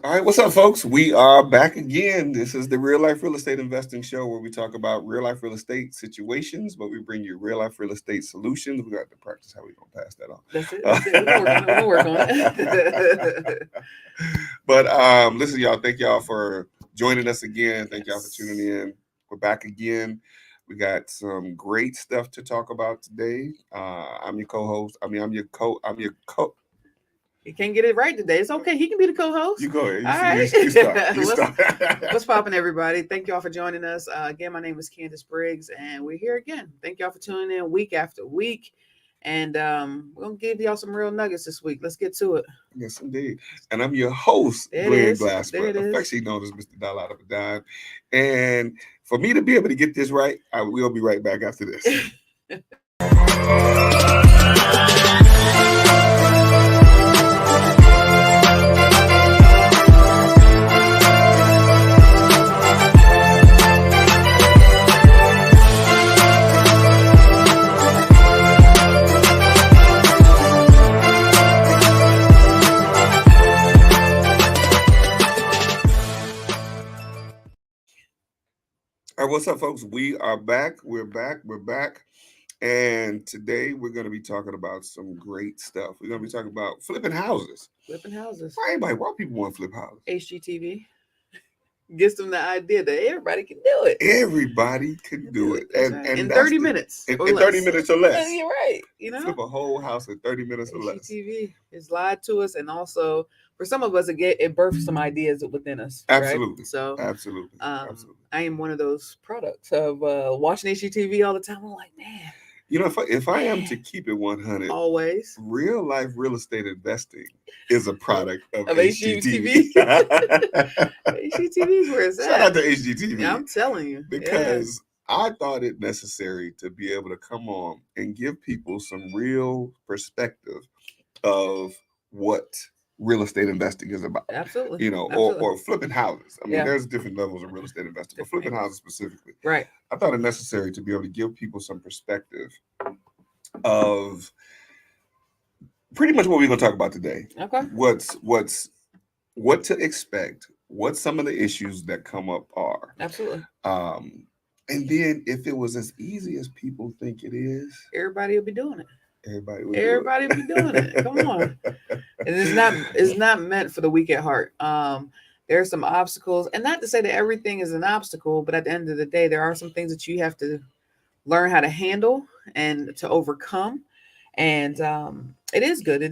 All right, what's up, folks? We are back again. This is the Real Life Real Estate Investing Show where we talk about real life real estate situations, but we bring you real life real estate solutions. We got to practice how we gonna pass That's it. That's it. We're gonna work on it. We're gonna work on it. that on. But listen, y'all. Thank y'all for joining us again. Thank y'all for tuning Yes. in. We're back again. We got some great stuff to talk about today. I'm your co-host. I'm your co. I'm your co. He can't get it right today. It's okay. He can be the co-host. You go ahead. All You, right. you start. You what's start. what's popping, everybody? Thank y'all for joining us. Again, my name is Candace Briggs, and we're here again. Thank y'all for tuning in week after week. And we're gonna give y'all some real nuggets this week. Let's get to it. Yes, indeed. And I'm your host, There it Glenn is. There Glasper, it is. affectionately known as Mr. Dollar Out of a Dime. And for me to be able to get this right, I will be right back after this. All right, what's up, folks? We are back. We're back. We're back. And today we're going to be talking about some great stuff. We're going to be talking about flipping houses. Flipping houses. Why people want to flip houses? HGTV gets them the idea that everybody can do it. Everybody can do it. That's And right. and In that's 30 the, minutes in, or in 30 less. minutes or less. You're right. Flip a whole house in 30 minutes or less. HGTV is lied to us, and also for some of us, it births some ideas within us, right? Absolutely. So, Absolutely. Absolutely. I am one of those products of watching HGTV all the time. I'm like, man, You know, if I am to keep it 100, always real life real estate investing is a product of of HGTV. HGTV. HGTV is where it's Shout out at. to HGTV Yeah, I'm telling you, because I thought it necessary to be able to come on and give people some real perspective of what real estate investing is about. absolutely, You know, absolutely, or flipping houses. I mean, yeah, there's different levels of real estate investing, but different flipping angles, houses specifically, right? I thought it necessary to be able to give people some perspective of pretty much what we're going to talk about today. Okay, What to expect, what some of the issues that come up are, absolutely. um, and then if it was as easy as people think it is, Everybody will be doing it. everybody would do Everybody will be doing it. Come on. it. And it's not meant for the weak at heart. There are some obstacles, and not to say that everything is an obstacle, but at the end of the day, there are some things that you have to learn how to handle and to overcome. And it is good.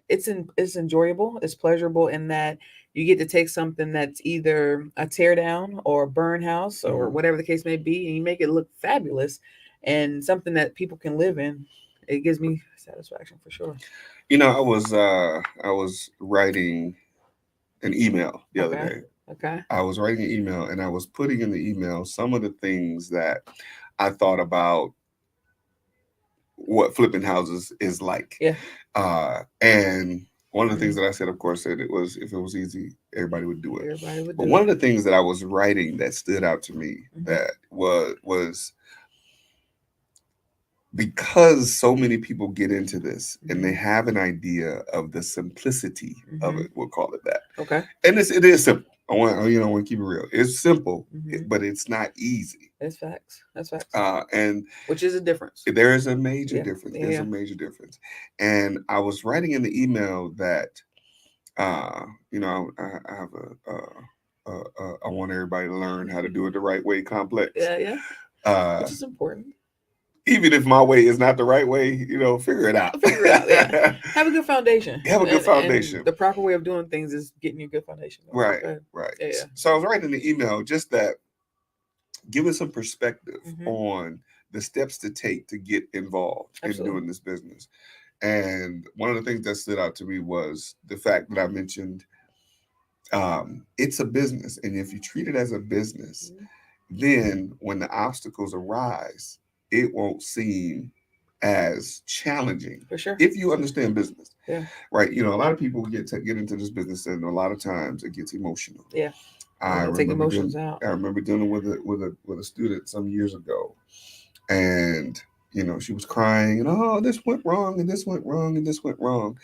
It's enjoyable. It's pleasurable in that you get to take something that's either a tear down or a burn house or Mhm. whatever the case may be, and you make it look fabulous and something that people can live in. It gives me satisfaction for sure. You know, I was writing an email the other Okay. day. Okay. I was writing an email and I was putting in the email some of the things that I thought about what flipping houses is like. Yeah. And one of the things Mhm. that I said, of course, said it was if it was easy, everybody would do it. Everybody would But do one it. of the things that I was writing that stood out to me Mhm. that was because so many people get into this and they Mhm. have an idea of the simplicity of Mhm. it. We'll call it that. Okay. And it is simple. I want to keep it real. It's simple, Mhm. but it's not easy. That's facts. That's facts. And Which is a difference. there is a major Yeah. difference. Yeah. There's a Yeah. major difference. And I was writing in the email that, I have I want everybody to learn how to do it the right way complex. Yeah. Yeah. Uh, Which is important. Even if my way is not the right way, figure it out. I'll figure it out. Yeah. Have a good foundation. Have a good And foundation. the proper way of doing things is getting you a good foundation. Right, Go ahead. right. Yeah. Yeah. So I was writing in the email just that giving some perspective Mhm. on the steps to take to get involved in Absolutely. doing this business. And one of the things that stood out to me was the fact that I mentioned it's a business. And if you treat it as a business, Mhm. then when the obstacles arise, it won't seem as challenging For sure. if you understand business, Yeah. right? A lot of people get into this business, and a lot of times it gets emotional. Yeah. You I gotta take remember doing emotions out. I remember dealing with a student some years ago, and she was crying and this went wrong and this went wrong and this went wrong,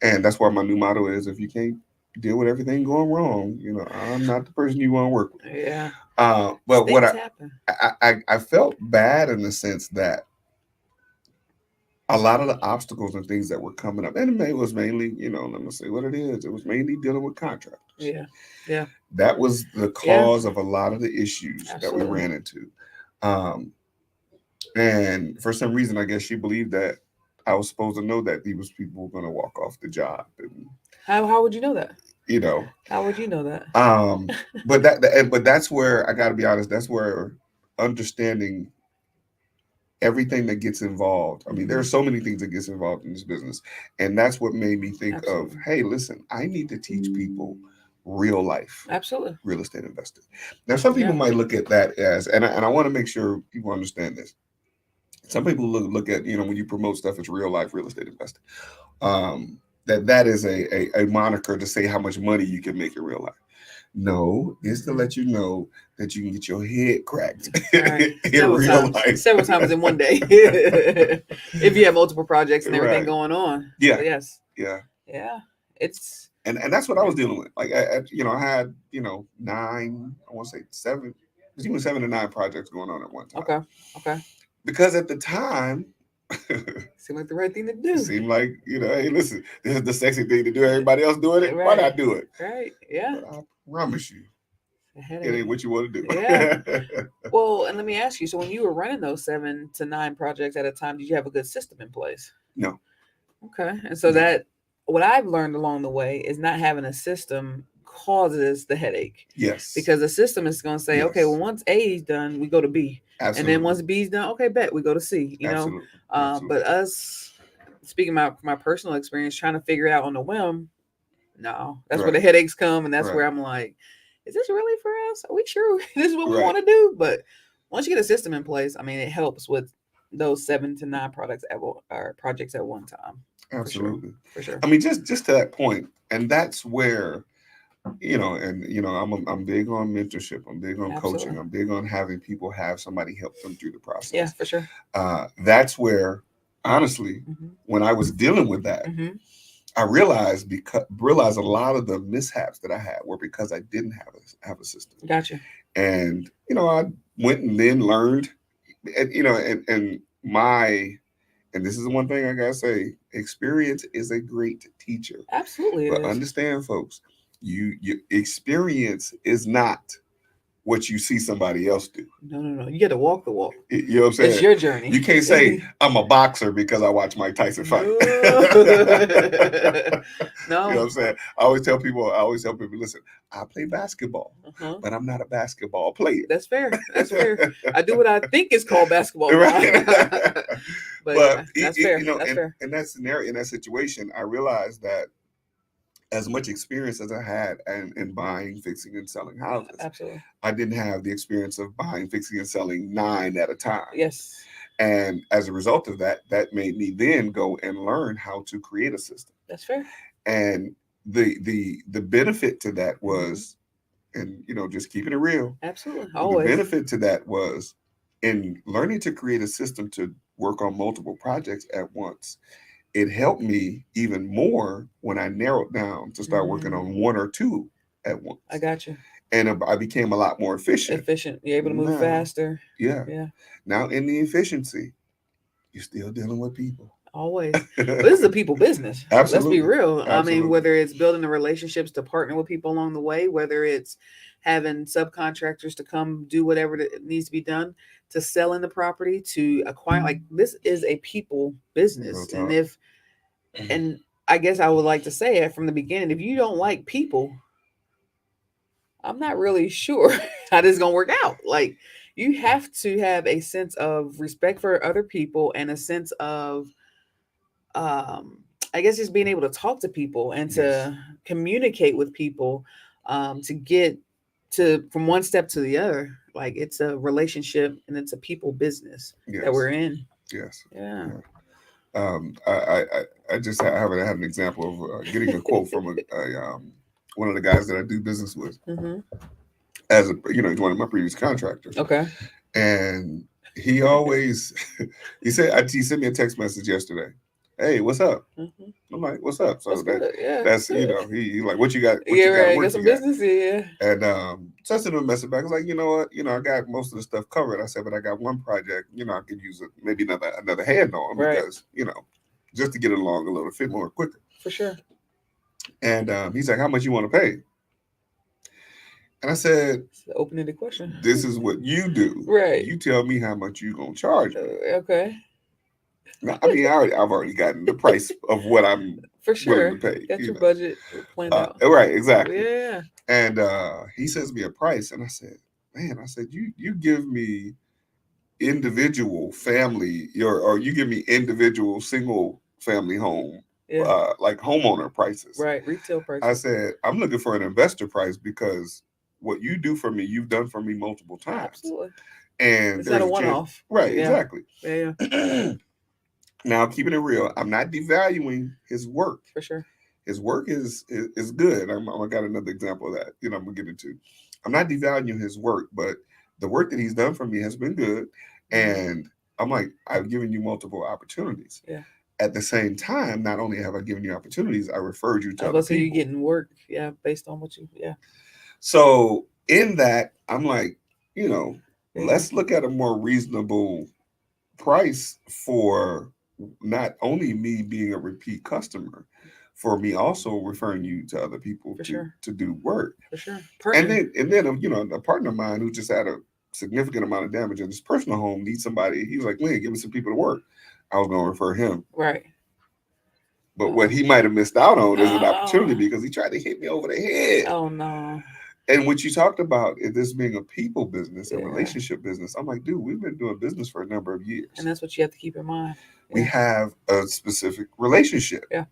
and that's why my new motto is if you can't deal with everything going wrong. I'm not the person you want to work with. Yeah. But what Things happen. I felt bad in the sense that a lot of the obstacles and things that were coming up, and it was mainly, let me say what it is. It was mainly dealing with contractors. Yeah. Yeah. That was the Yeah. cause of a lot of the issues that we Absolutely. ran into. Um, and for some reason, I guess she believed that I was supposed to know that these people were going to walk off the job, and How would you know that? you know, How would you know that? um, but that's where I got to be honest. That's where understanding everything that gets involved. I mean, there are so many things that gets involved in this business, and that's what made me think of, Absolutely. hey, listen, I need to teach people real life Absolutely. real estate investing. Now, some people Yeah. might look at that as, and I want to make sure people understand this. Some people look at, when you promote stuff as real life real estate investing, that is a moniker to say how much money you can make in real life. No, it's to let you know that you can get your head cracked Right. in real life. Several times in one day. If you have multiple projects and everything Right. going on. Yeah. So yes. Yeah. Yeah. It's And that's what I was dealing with. Like I had, 9, I want to say 7, between 7 and 9 projects going on at one time. okay. Okay. Because at the time, Seemed like the right thing to it do. seemed like, hey, listen, this is the sexy thing to do. Everybody else doing it. Why Right. not do it? Right. Yeah. But I promise you, A it headache. ain't what you want to do. Yeah. Well, and let me ask you. So when you were running those 7 to 9 projects at a time, did you have a good system in place? No. Okay. And so No. that what I've learned along the way is not having a system causes the headache. Yes. Because the system is going to say, okay, well, once A is done, we go to B. Absolutely. And then once B is done, okay, bet we go to C. Absolutely. But us, speaking about my personal experience, trying to figure it out on the whim, no, that's where the headaches come, and that's where I'm like, is this really for us? Are we sure this is what we want to do? But once you get a system in place, I mean, it helps with those 7 to 9 projects at one time. Absolutely. For sure. I mean, just to that point, and that's where, I'm big on mentorship. I'm big on coaching. I'm big on having people have somebody help them through the process. Yeah, for sure. That's where, honestly, when I was dealing with that, I realized a lot of the mishaps that I had were because I didn't have a system. Gotcha. And I went and then learned, and this is the one thing I gotta say: experience is a great teacher. Absolutely, but understand, folks, your experience is not what you see somebody else do. No. You got to walk the walk. You know what I'm saying? It's your journey. You can't say I'm a boxer because I watch Mike Tyson fight. No. You know what I'm saying? I always tell people, listen, I play basketball, but I'm not a basketball player. That's fair. I do what I think is called basketball. Right. but that's fair. In that scenario, in that situation, I realized that as much experience as I had in buying, fixing, and selling houses, absolutely, I didn't have the experience of buying, fixing, and selling 9 at a time. Yes. And as a result of that, that made me then go and learn how to create a system. That's fair. And the benefit to that was, and just keeping it real. Absolutely. Always. The benefit to that was in learning to create a system to work on multiple projects at once. It helped me even more when I narrowed down to start working on 1 or 2 at once. I got you. And I became a lot more efficient. You're able to move faster. Yeah. Now in the efficiency, you're still dealing with people. Always. But this is a people business. Absolutely. Let's be real. Absolutely. I mean, whether it's building the relationships to partner with people along the way, whether it's having subcontractors to come do whatever that needs to be done, to selling the property, to acquire, like this is a people business. And I guess I would like to say it from the beginning, if you don't like people, I'm not really sure how this is going to work out. Like, you have to have a sense of respect for other people and a sense of, I guess, just being able to talk to people and to communicate with people, to get to from one step to the other. Like, it's a relationship and it's a people business that we're in. Yes. Yeah. I just haven't had an example of getting a quote from one of the guys that I do business with, as he's one of my previous contractors. Okay. And he always he sent me a text message yesterday, hey, what's up? Mhm. I'm like, what's up? So That's good. Yeah. that's he like, what you got? What Yeah, you got? right. Work Got you some got? business here. And so I sent him a message back. I was like, you know what? I got most of the stuff covered. I said, but I got one project. I could use maybe another hand on Right. because just to get it along a little bit more quicker. For sure. And he's like, how much you want to pay? And I said, It's an open-ended question. this is what you do. Right. You tell me how much you gonna charge me. Okay. Now, I mean, I've already gotten the price of what I'm For willing to sure. pay. Got your budget planned out. Right, exactly. Yeah. And he sends me a price, and I said, man, I said, you give me individual family, or you give me individual single family home, Yeah. like homeowner prices. Right. Retail I prices. said, I'm looking for an investor price because what you do for me, you've done for me multiple times. Absolutely. And It's not there's a a chance. one-off. Right, Yeah. exactly. Yeah. Now, keeping it real, I'm not devaluing his work. For sure. His work is good. I got another example of that. I'm gonna get into. I'm not devaluing his work, but the work that he's done for me has been good, and I'm like, I've given you multiple opportunities. Yeah. At the same time, not only have I given you opportunities, I referred you to I other was about to say people. you getting work, yeah, based on what you, yeah. So in that, I'm like, Yeah. let's look at a more reasonable price for not only me being a repeat customer, for me also referring you to other people For to sure. to do work. For sure. And Partner. then a partner of mine who just had a significant amount of damage in his personal home needs somebody. He was like, Glenn, give me some people to work. I was gonna refer him. Right. But what he might have missed out on is an opportunity Oh. because he tried to hit me over the head. Oh no. And what you talked about is this being a people business, a Yeah. relationship business. I'm like, dude, we've been doing business for a number of years. And that's what you have to keep in mind. We have a specific relationship. Yeah.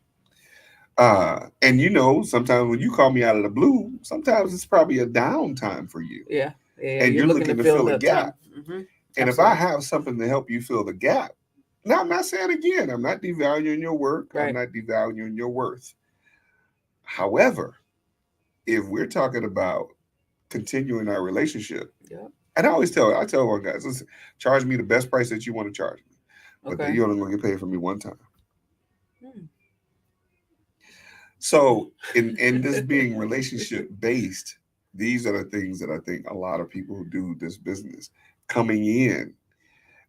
And sometimes when you call me out of the blue, sometimes it's probably a downtime for you. Yeah. Yeah. And you're looking to fill a gap. Mm-hmm. And if I have something to help you fill the gap, now I'm not saying again, I'm not devaluing your work. Right. I'm not devaluing your worth. However, if we're talking about continuing our relationship, Yep. and I tell our guys, listen, charge me the best price that you want to charge me, but then you're only going to get paid for me one time. So in this being relationship based, these are the things that I think a lot of people who do this business coming in,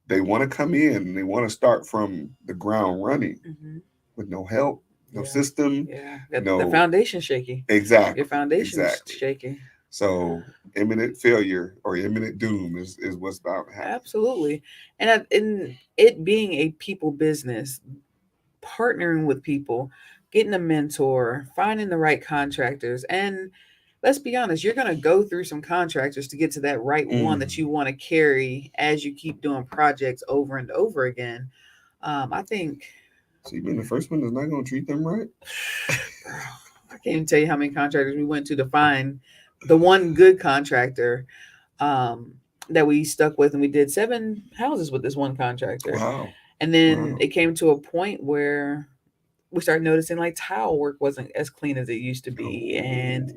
they want to come in and they want to start from the ground running with no help, no system, the foundation shaky. Exactly. Your foundation is shaky. So imminent failure or imminent doom is what's about to happen. Absolutely. And in it being a people business, partnering with people, getting a mentor, finding the right contractors, and let's be honest, you're going to go through some contractors to get to that right one that you want to carry as you keep doing projects over and over again. I think. So you mean the first one is not going to treat them right? I can't even tell you how many contractors we went to find the one good contractor that we stuck with, and we did 7 houses with this one contractor. Wow. And then it came to a point where we started noticing like tile work wasn't as clean as it used to be. And,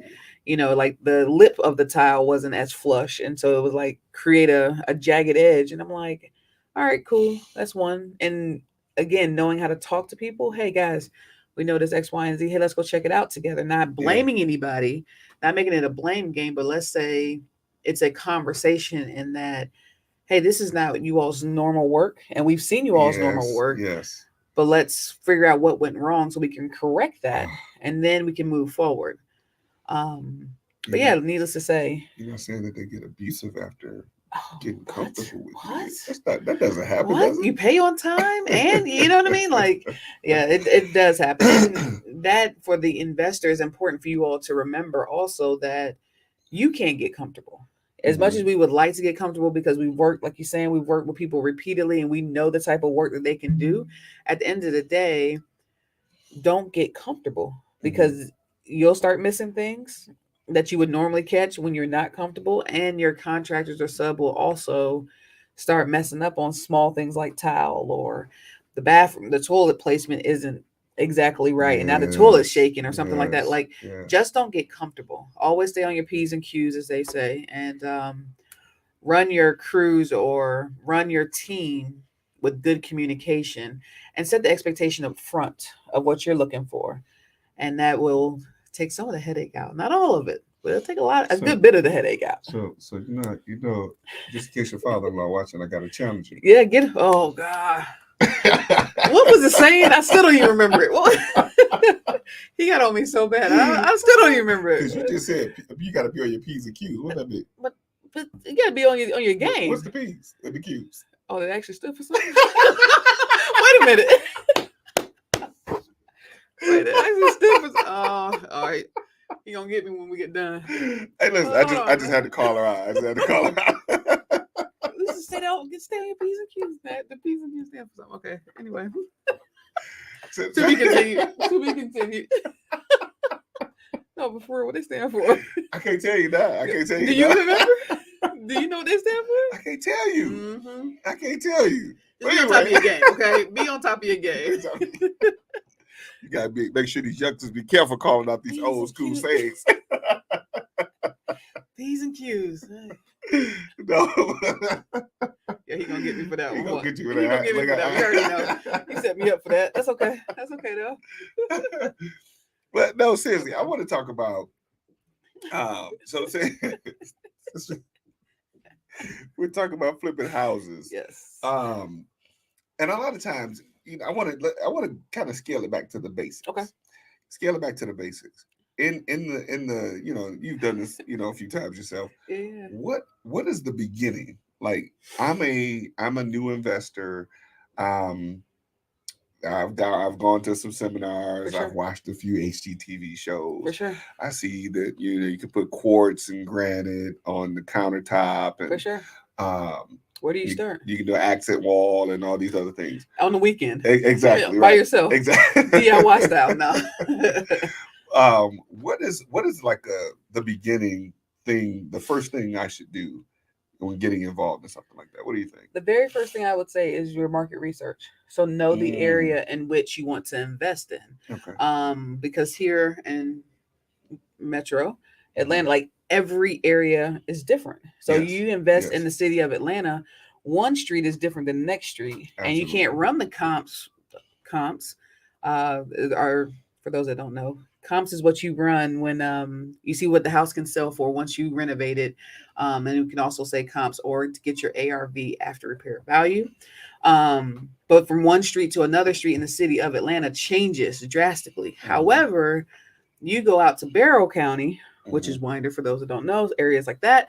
like the lip of the tile wasn't as flush. And so it was like create a jagged edge. And I'm like, all right, cool. That's one. And again, knowing how to talk to people. Hey guys, we know this X, Y, and Z. Hey, let's go check it out together. Not blaming anybody, not making it a blame game, but let's say it's a conversation in that, hey, this is not you all's normal work. And we've seen you all's normal work. Yes. But let's figure out what went wrong so we can correct that. And then we can move forward. But yeah, needless to say. You're not saying that they get abusive after getting comfortable with you. That doesn't happen, does it? You pay on time and you know what I mean? Like, yeah, it does happen. And that for the investor is important for you all to remember also that you can't get comfortable. As much as we would like to get comfortable because we've worked, like you're saying, we've worked with people repeatedly and we know the type of work that they can do. At the end of the day, don't get comfortable because you'll start missing things that you would normally catch when you're not comfortable, and your contractors or sub will also start messing up on small things like tile or the bathroom, the toilet placement isn't exactly right, and now the toilet's shaking or something like that. Like, just don't get comfortable. Always stay on your P's and Q's, as they say, and run your crews or run your team with good communication and set the expectation up front of what you're looking for. And that will take some of the headache out. Not all of it, but it'll take a So, good bit of the headache out. so just in case your father-in-law watching, I got to challenge you. Yeah, oh God. What was the saying? I still don't even remember it. He got on me so bad. I still don't even remember it. Because you just said you got to be on your P's and Q's. What that mean? But you got to be on your game. What's the P's and the Q's? Oh, they actually stood for something. Wait a minute. Wait, it actually stood for. Oh, all right. You gonna get me when we get done? Hey, listen, I just had to call her out. I just had to call her out. Let's stay on your P's and Q's. The P's and Q's stand for something. Okay. Anyway. To be continued. To be continued. No, before what they stand for. I can't tell you that. I can't tell you. Do you remember? Do you know what they stand for? I can't tell you. Mm-hmm. I can't tell you. Be on top of your game, okay? Be on top of your game. You gotta make sure these youngsters be careful calling out these old school sayings. P's and Q's. No. Yeah, he gonna get me for that one. He gonna get you for He that. gonna get me for that. We already know. He set me up for that. That's okay. That's okay though. But no, seriously, I want to talk about. So say we're talking about flipping houses. Yes. And a lot of times, I want to kind of scale it back to the basics. Okay. Scale it back to the basics. In the you've done this a few times yourself. Yeah. What is the beginning? Like I'm a new investor. I've gone to some seminars. Sure. I've watched a few HGTV shows. For sure. I see that you can put quartz and granite on the countertop. And, for sure. Where do you start? You can do an accent wall and all these other things on the weekend. Exactly. By yourself. Exactly. DIY style now. What is like the beginning thing? The first thing I should do when getting involved in something like that? What do you think? The very first thing I would say is your market research. So know the area in which you want to invest in. Okay. Because here in Metro Atlanta, like every area is different. So you invest in the city of Atlanta, one street is different than the next street. Absolutely. And you can't run the comps. Are, for those that don't know, comps is what you run when you see what the house can sell for once you renovate it. And you can also say comps or to get your ARV, after repair value. But from one street to another street in the city of Atlanta changes drastically. Mm-hmm. However, you go out to Barrow County, which is Winder, for those that don't know, areas like that.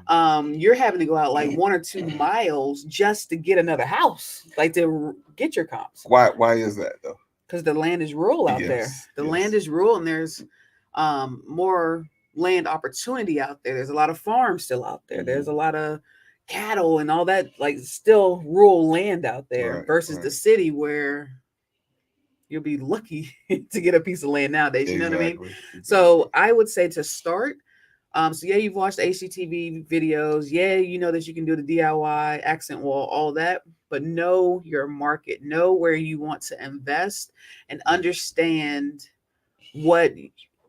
You're having to go out like 1 or 2 miles just to get another house, like to get your comps. Why is that though? Because the land is rural out there. The land is rural, and there's more land opportunity out there. There's a lot of farms still out there. There's a lot of cattle and all that, like still rural land out there versus the city where you'll be lucky to get a piece of land nowadays. You know what I mean? Exactly. So I would say to start. So yeah, you've watched HGTV videos. Yeah, you know that you can do the DIY, accent wall, all that. But know your market. Know where you want to invest and understand what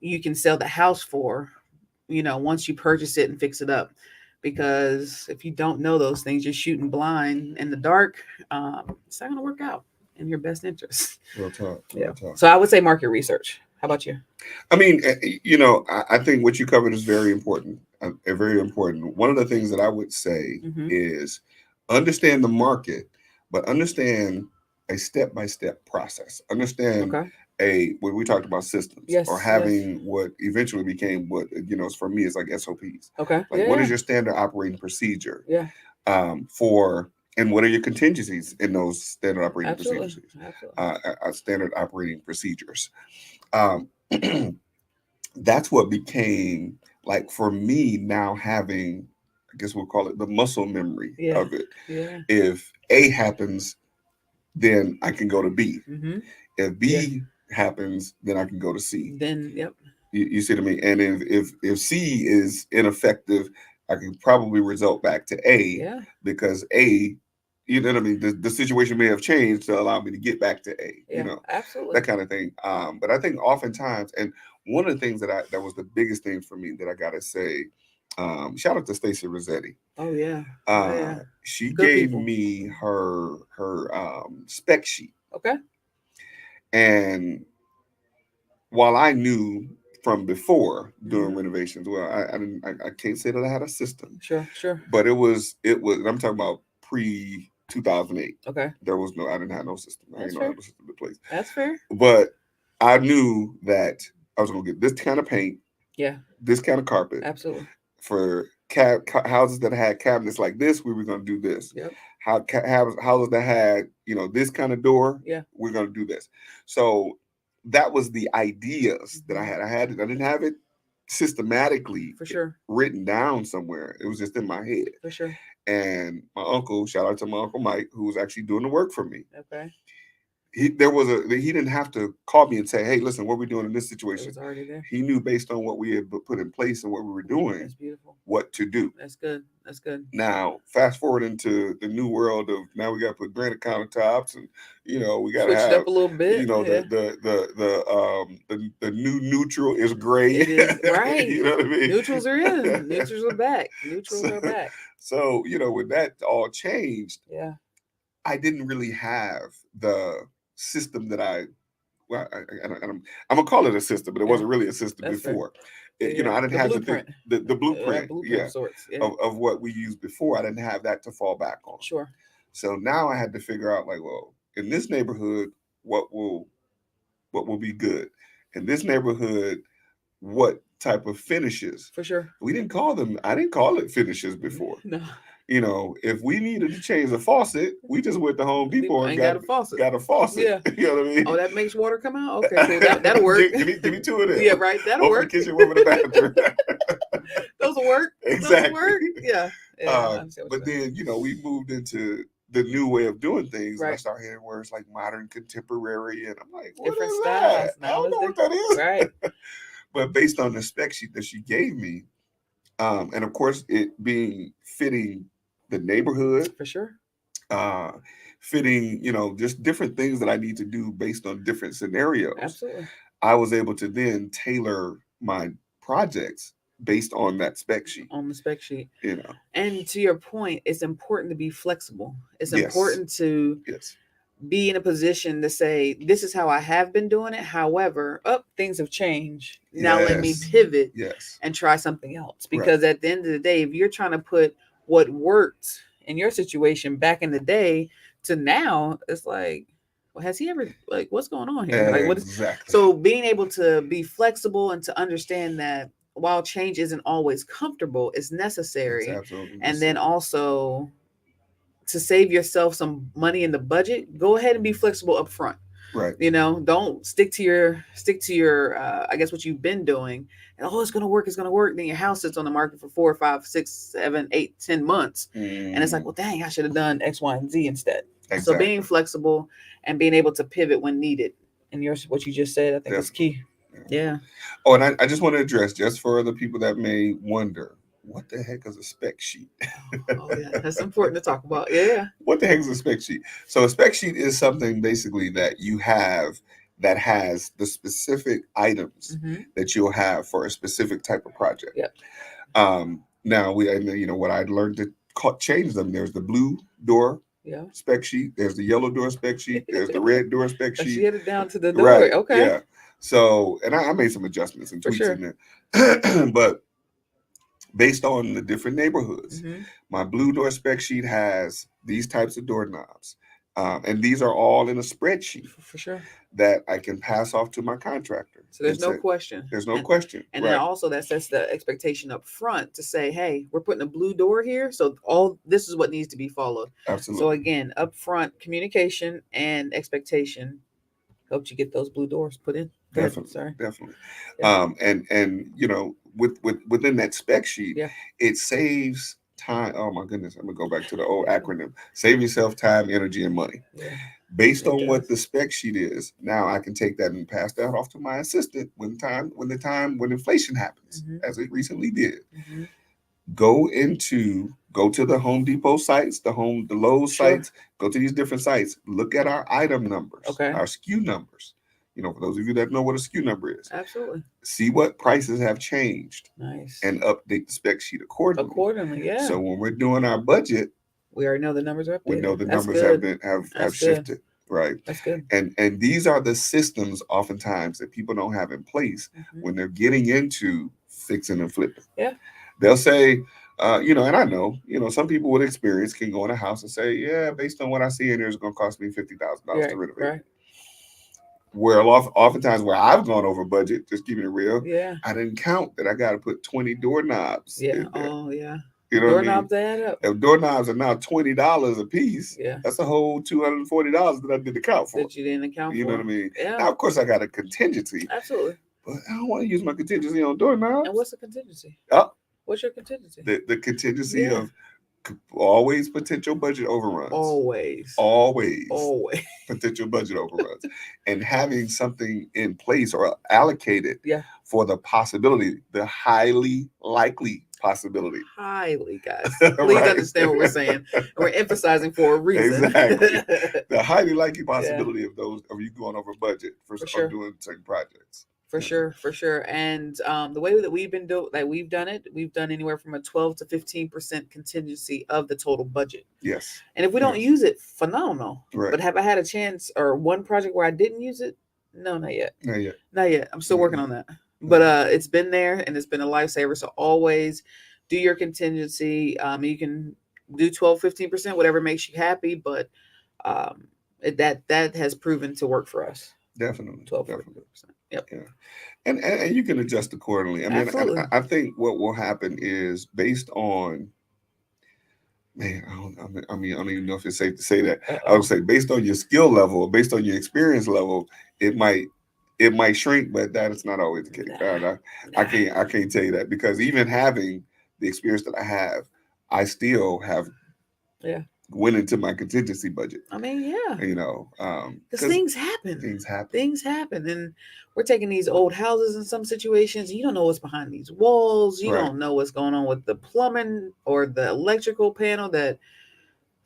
you can sell the house for, once you purchase it and fix it up. Because if you don't know those things, you're shooting blind in the dark. It's not going to work out in your best interest. Real talk. So I would say market research. How about you? I mean, I think what you covered is very important. Very important. One of the things that I would say is understand the market, but understand a step-by-step process. Understand what we talked about, systems, or having what eventually became what, for me is like SOPs. Okay. Like what is your standard operating procedure? Yeah. And what are your contingencies in those standard operating procedures? Absolutely. Standard operating procedures. That's what became, like, for me now, having, I guess we'll call it the muscle memory of it. Yeah. If A happens, then I can go to B. Mm-hmm. If B happens, then I can go to C. Then, you see what I mean? And if C is ineffective, I can probably result back to A, because A, you know what I mean? The situation may have changed to allow me to get back to A, absolutely. that kind of thing. But I think oftentimes, and one of the things that was the biggest thing for me that I got to say Shout out to Stacey Rossetti. Oh yeah. Oh yeah. She Good gave people. me her spec sheet, Okay. and while I knew from before doing Mhm. renovations, well, I can't say that I had a system, Sure. Sure. but it was. I'm talking about pre 2008. Okay. There was no, I didn't have no system. I That's didn't know fair. have a system in place, That's fair. but I knew that I was gonna get this kind of paint, Yeah. this kind of carpet Absolutely. for houses that had cabinets like this. We were gonna do this. Yep. Houses that had this kind of door. Yeah. We're gonna do this. So that was the ideas that I Mhm. had. I didn't have it systematically For sure. written down somewhere. It was just in my head. For sure. And my uncle, shout out to my uncle Mike, who was actually doing the work for me. Okay. He didn't have to call me and say, "Hey, listen, what are we doing in this It situation?" was already there. He knew based on what we had put in place and what we were doing That's beautiful. what to do. That's good. That's good. Now, fast forward into the new world of now we got to put granite countertops, and we got to Switch it have up a little bit. Yeah. the new neutral is gray. It is right. You know what I mean? Neutrals are in. Neutrals are back. Neutrals are back. So when that all changed, Yeah. I didn't really have the system that well, I'm gonna call it a system, but it Yeah. wasn't really a system That's fair. before. Yeah. I didn't The have blueprint. the Yeah, blueprint, blueprint of sorts. Yeah. of what we used before. I didn't have that to fall back on. Sure. So now I had to figure out, like, well, in this neighborhood, what will be good? In this neighborhood, what type of finishes? For sure. I didn't call it finishes before. No. If we needed to change a faucet, we just went to Home Depot and got a faucet. Got a faucet. Yeah. You know what I mean? Oh, that makes water come out? Okay, cool. That'll work. give me two of them. Yeah, right. That'll Open work. the kitchen, one in the bathroom. Those will work. Exactly. Those will work. Yeah. Yeah. I understand what But you're saying. then, we moved into the new way of doing things. And I Right. started hearing words like modern, contemporary, and I'm like, what Different is styles. that? I don't know what that is. Right. But based on the spec sheet that she gave me, and of course it being fitting the neighborhood, For sure. fitting, just different things that I need to do based on different scenarios. Absolutely. I was able to then tailor my projects based on that spec sheet. On the spec sheet. And to your point, it's important to be flexible. It's important to be in a position to say, this is how I have been doing it. However, things have changed. Now let me pivot and try something else. Because at the end of the day, if you're trying to put what worked in your situation back in the day to now, it's like, well, has he ever, like, what's going on here? Like, what is Exactly. So being able to be flexible and to understand that while change isn't always comfortable, it's necessary. It's absolutely and then also to save yourself some money in the budget, go ahead and be flexible up front. Right. Don't stick to your I guess what you've been doing. And it's gonna work. Then your house sits on the market for 4, 5, 6, 7, 8, 10 months, and it's like, well, dang, I should have done X, Y, and Z instead. Exactly. So being flexible and being able to pivot when needed, and what you just said, I think is key. Yeah. Oh, and I just want to address, just for the people that may wonder, what the heck is a spec sheet? Oh, yeah, that's important to talk about. Yeah. What the heck is a spec sheet? So a spec sheet is something basically that you have that has the specific items that you'll have for a specific type of project. Yeah. Now what I learned to change them. There's the blue door spec sheet. There's the yellow door spec sheet. There's the red door spec sheet. She had it down to the door. Right. Okay. Yeah. So, and I made some adjustments and tweaks in there, but based on the different neighborhoods, my blue door spec sheet has these types of doorknobs. And these are all in a spreadsheet for sure that I can pass off to my contractor. So there's no question. There's no question. And then also that sets the expectation up front to say, hey, we're putting a blue door here. So all this is what needs to be followed. Absolutely. So again, upfront communication and expectation helped you get those blue doors put in. Definitely. Yeah. And within that spec sheet, it saves time. Oh my goodness, I'm gonna go back to the old acronym. Save yourself time, energy, and money. Yeah. Based on what the spec sheet is, now I can take that and pass that off to my assistant when inflation happens, as it recently did. Go to the Home Depot sites, the Lowe's sites, go to these different sites, look at our item numbers, our SKU numbers. For those of you that know what a SKU number is, Absolutely. see what prices have changed Nice. and update the spec sheet accordingly. Accordingly, yeah. So when we're doing our budget, we already know the numbers are updated. we know the That's numbers good. have shifted, right? That's good. And these are the systems oftentimes that people don't have in place when they're getting into fixing and flipping. Yeah. They'll say, and I know, some people with experience can go in a house and say, yeah, based on what I see in here, it's going to cost me $50,000 to renovate. Right. Where oftentimes where I've gone over budget, just keeping it real, yeah, I didn't count that I got to put 20 doorknobs. Yeah. Oh, yeah. You know doorknobs what I mean? add up. If doorknobs are now $20 a piece, yeah, that's a whole $240 that I didn't account for. That you didn't account for. You know what I mean? Yeah. Now, of course, I got a contingency. Absolutely. But I don't want to use my contingency on doorknobs. And what's the contingency? What's your contingency? The contingency of always potential budget overruns. Always potential budget overruns. And having something in place or allocated for the possibility, the highly likely possibility. Highly, guys. Please understand what we're saying. We're emphasizing for a reason. Exactly. The highly likely possibility of you going over budget for sure. doing certain projects. For sure. And the way that we've done it, we've done anywhere from a 12 to 15% contingency of the total budget. Yes. And if we don't use it, phenomenal. Right. But have I had a chance or one project where I didn't use it? No, not yet. Not yet. I'm still working on that. But it's been there and it's been a lifesaver. So always do your contingency. You can do 12, 15%, whatever makes you happy. But that has proven to work for us. Definitely. 12, 15%. Yep. Yeah. And you can adjust accordingly. I mean, I think what will happen is based on, I don't even know if it's safe to say that. I would say based on your skill level, based on your experience level, it might shrink, but that is not always the case. I can't tell you that, because even having the experience that I have, I still have went into my contingency budget. I mean, yeah. Because things happen. Things happen. And we're taking these old houses in some situations. You don't know what's behind these walls. You don't know what's going on with the plumbing or the electrical panel that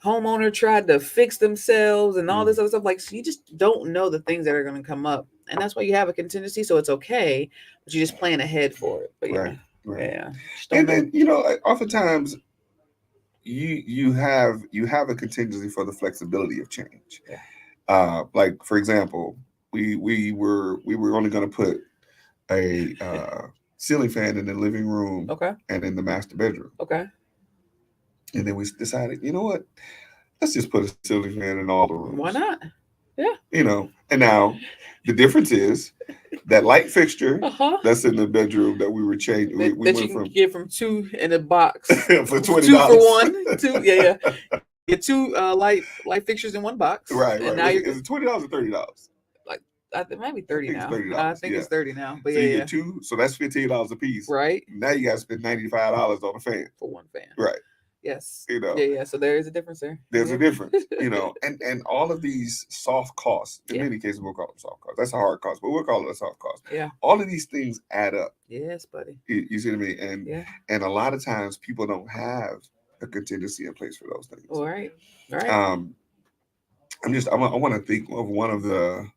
homeowner tried to fix themselves and all this other stuff. Like, so you just don't know the things that are going to come up. And that's why you have a contingency. So it's okay, but you just plan ahead for it. But right. Yeah. And then, oftentimes, you have a contingency for the flexibility of change. Like, for example, we were only going to put a ceiling fan in the living room and in the master bedroom. And then we decided, you know what? Let's just put a ceiling fan in all the rooms. Why not? Yeah. And now the difference is that light fixture that's in the bedroom that we were changing. We went you can get from 2 in a box for $20. 2 for 1. 2, yeah. Get 2 light fixtures in one box. Right. And now is it $20 or $30? Like, it might be 30 now. $30. I think it's 30 now. But so you get 2, so that's $15 a piece. Right. Now you got to spend $95 on a fan. For one fan. Right. Yes. Yeah. So there is a difference there. There's a difference, and all of these soft costs, in many cases, we'll call them soft costs. That's a hard cost, but we'll call it a soft cost. Yeah. All of these things add up. Yes, buddy. You see what I mean? And a lot of times people don't have a contingency in place for those things. All right. I want to think of one of the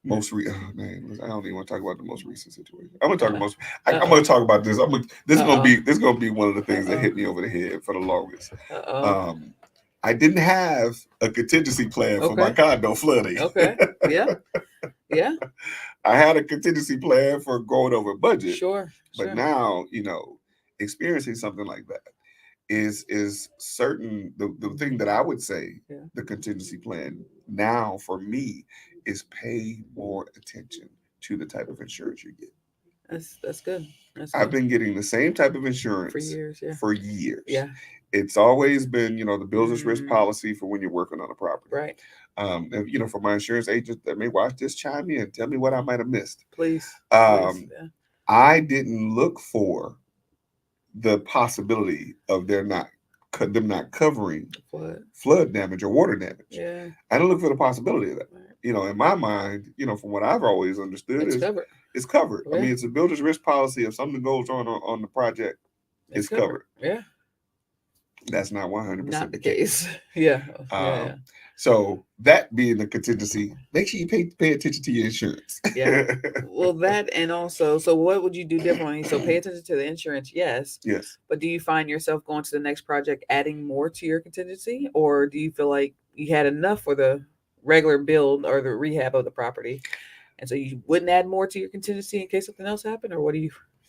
most I don't even want to talk about the most recent situation. I'm gonna talk I'm gonna talk about this. This is gonna be one of the things that hit me over the head for the longest. I didn't have a contingency plan for my condo flooding. Yeah. I had a contingency plan for going over budget. Sure. But now, experiencing something like that is certain. The thing that I would say, the contingency plan now for me is pay more attention to the type of insurance you get. That's good. I've been getting the same type of insurance for years. Yeah. It's always been, the builder's risk policy for when you're working on a property. Right. And, for my insurance agent that may watch this, chime in, tell me what I might have missed. Please. I didn't look for the possibility of them not covering flood damage or water damage. Yeah. I didn't look for the possibility of that. Right. In my mind, from what I've always understood, it's covered. Yeah. I mean, it's a builder's risk policy. If something goes on the project, it's covered. Yeah. That's not 100% not the case. Yeah. So that being the contingency, make sure you pay attention to your insurance. Yeah. Well, that and also, so what would you do differently? So pay attention to the insurance, yes. Yes. But do you find yourself going to the next project adding more to your contingency, or do you feel like you had enough for the regular build or the rehab of the property, and so you wouldn't add more to your contingency in case something else happened, or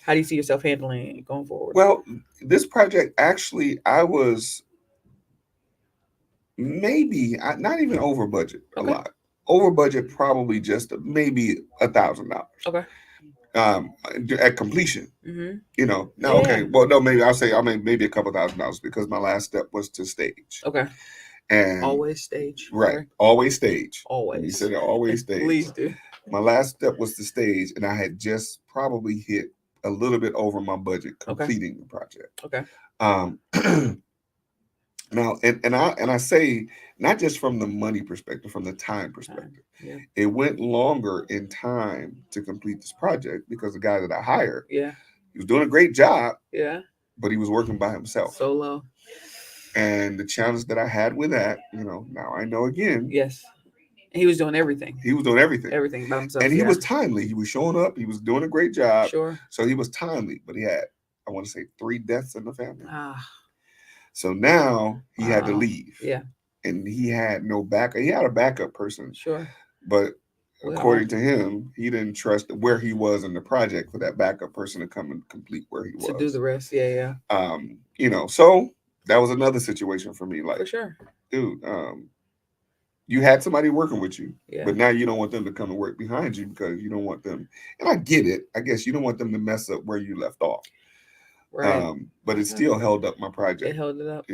how do you see yourself handling it going forward? Well, this project actually, I was maybe not even over budget a Okay. lot. Over budget, probably just maybe $1,000. Okay. At completion. Mm-hmm. Now, Yeah. okay, well, no, maybe I'll say maybe a couple $1,000 because my last step was to stage. Okay. And Always stage. right, Okay. always stage. Always. When you said it, always stage. Please do. My last step was to stage, and I had just probably hit a little bit over my budget completing the project. Okay. Now, and I say not just from the money perspective, from the time perspective. Yeah. It went longer in time to complete this project because the guy that I hired, Yeah. he was doing a great job, Yeah. but he was working by himself. Solo. And the challenge that I had with that, now I know again. Yes. He was doing everything. He was doing everything. Everything by himself. And he was timely. He was showing up. He was doing a great job. Sure. So he was timely, but he had, I want to say, 3 deaths in the family. Ah. So now he had to leave. Yeah. And he had no backup. He had a backup person. Sure. But according to him, he didn't trust where he was in the project for that backup person to come and complete where he was. To do the rest. Yeah, yeah. So that was another situation for me. Like, for sure. Dude, you had somebody working with you, Yeah. but now you don't want them to come and work behind you because you don't want them. And I get it. I guess you don't want them to mess up where you left off. Right. But it still held up my project. It held it up.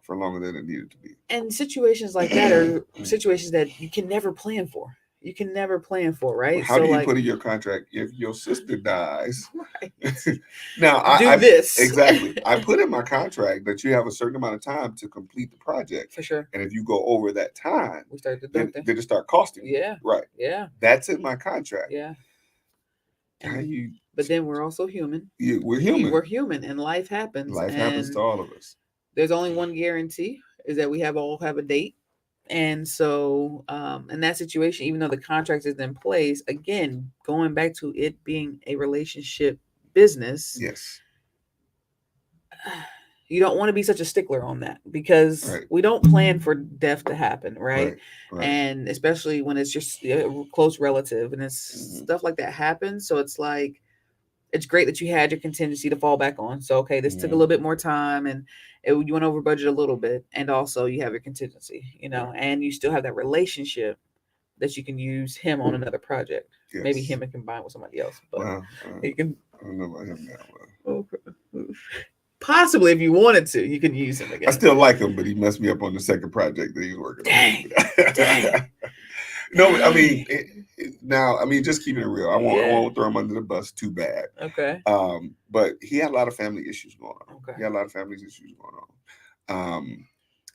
For longer than it needed to be. And situations like that are situations that you can never plan for. You can never plan for, right? Well, how do you put in your contract if your sister dies? Right. Now, I this. Exactly. I put in my contract that you have a certain amount of time to complete the project. For sure. And if you go over that time, we start deducting. Then it start costing. Yeah. Right. Yeah. That's in my contract. Yeah. But then we're also human. We're human. We're human, and life happens. Life happens to all of us. There's only one guarantee, is that we all have a date. And so in that situation, even though the contract is in place, again, going back to it being a relationship business, yes, you don't want to be such a stickler on that, because we don't plan for death to happen, right? And especially when it's just a close relative, and it's stuff like that happens. So it's like, it's great that you had your contingency to fall back on. So, okay, this took a little bit more time, and you went over budget a little bit, and also you have your contingency, and you still have that relationship that you can use him on another project. Yes. Maybe him and combine with somebody else, but you can. I don't know about him now. Possibly, if you wanted to, you could use him again. I still like him, but he messed me up on the second project that he was working on. Dang. No, I mean, just keeping it real. I won't throw him under the bus too bad. Okay. But he had a lot of family issues going on. Okay. He had a lot of family issues going on.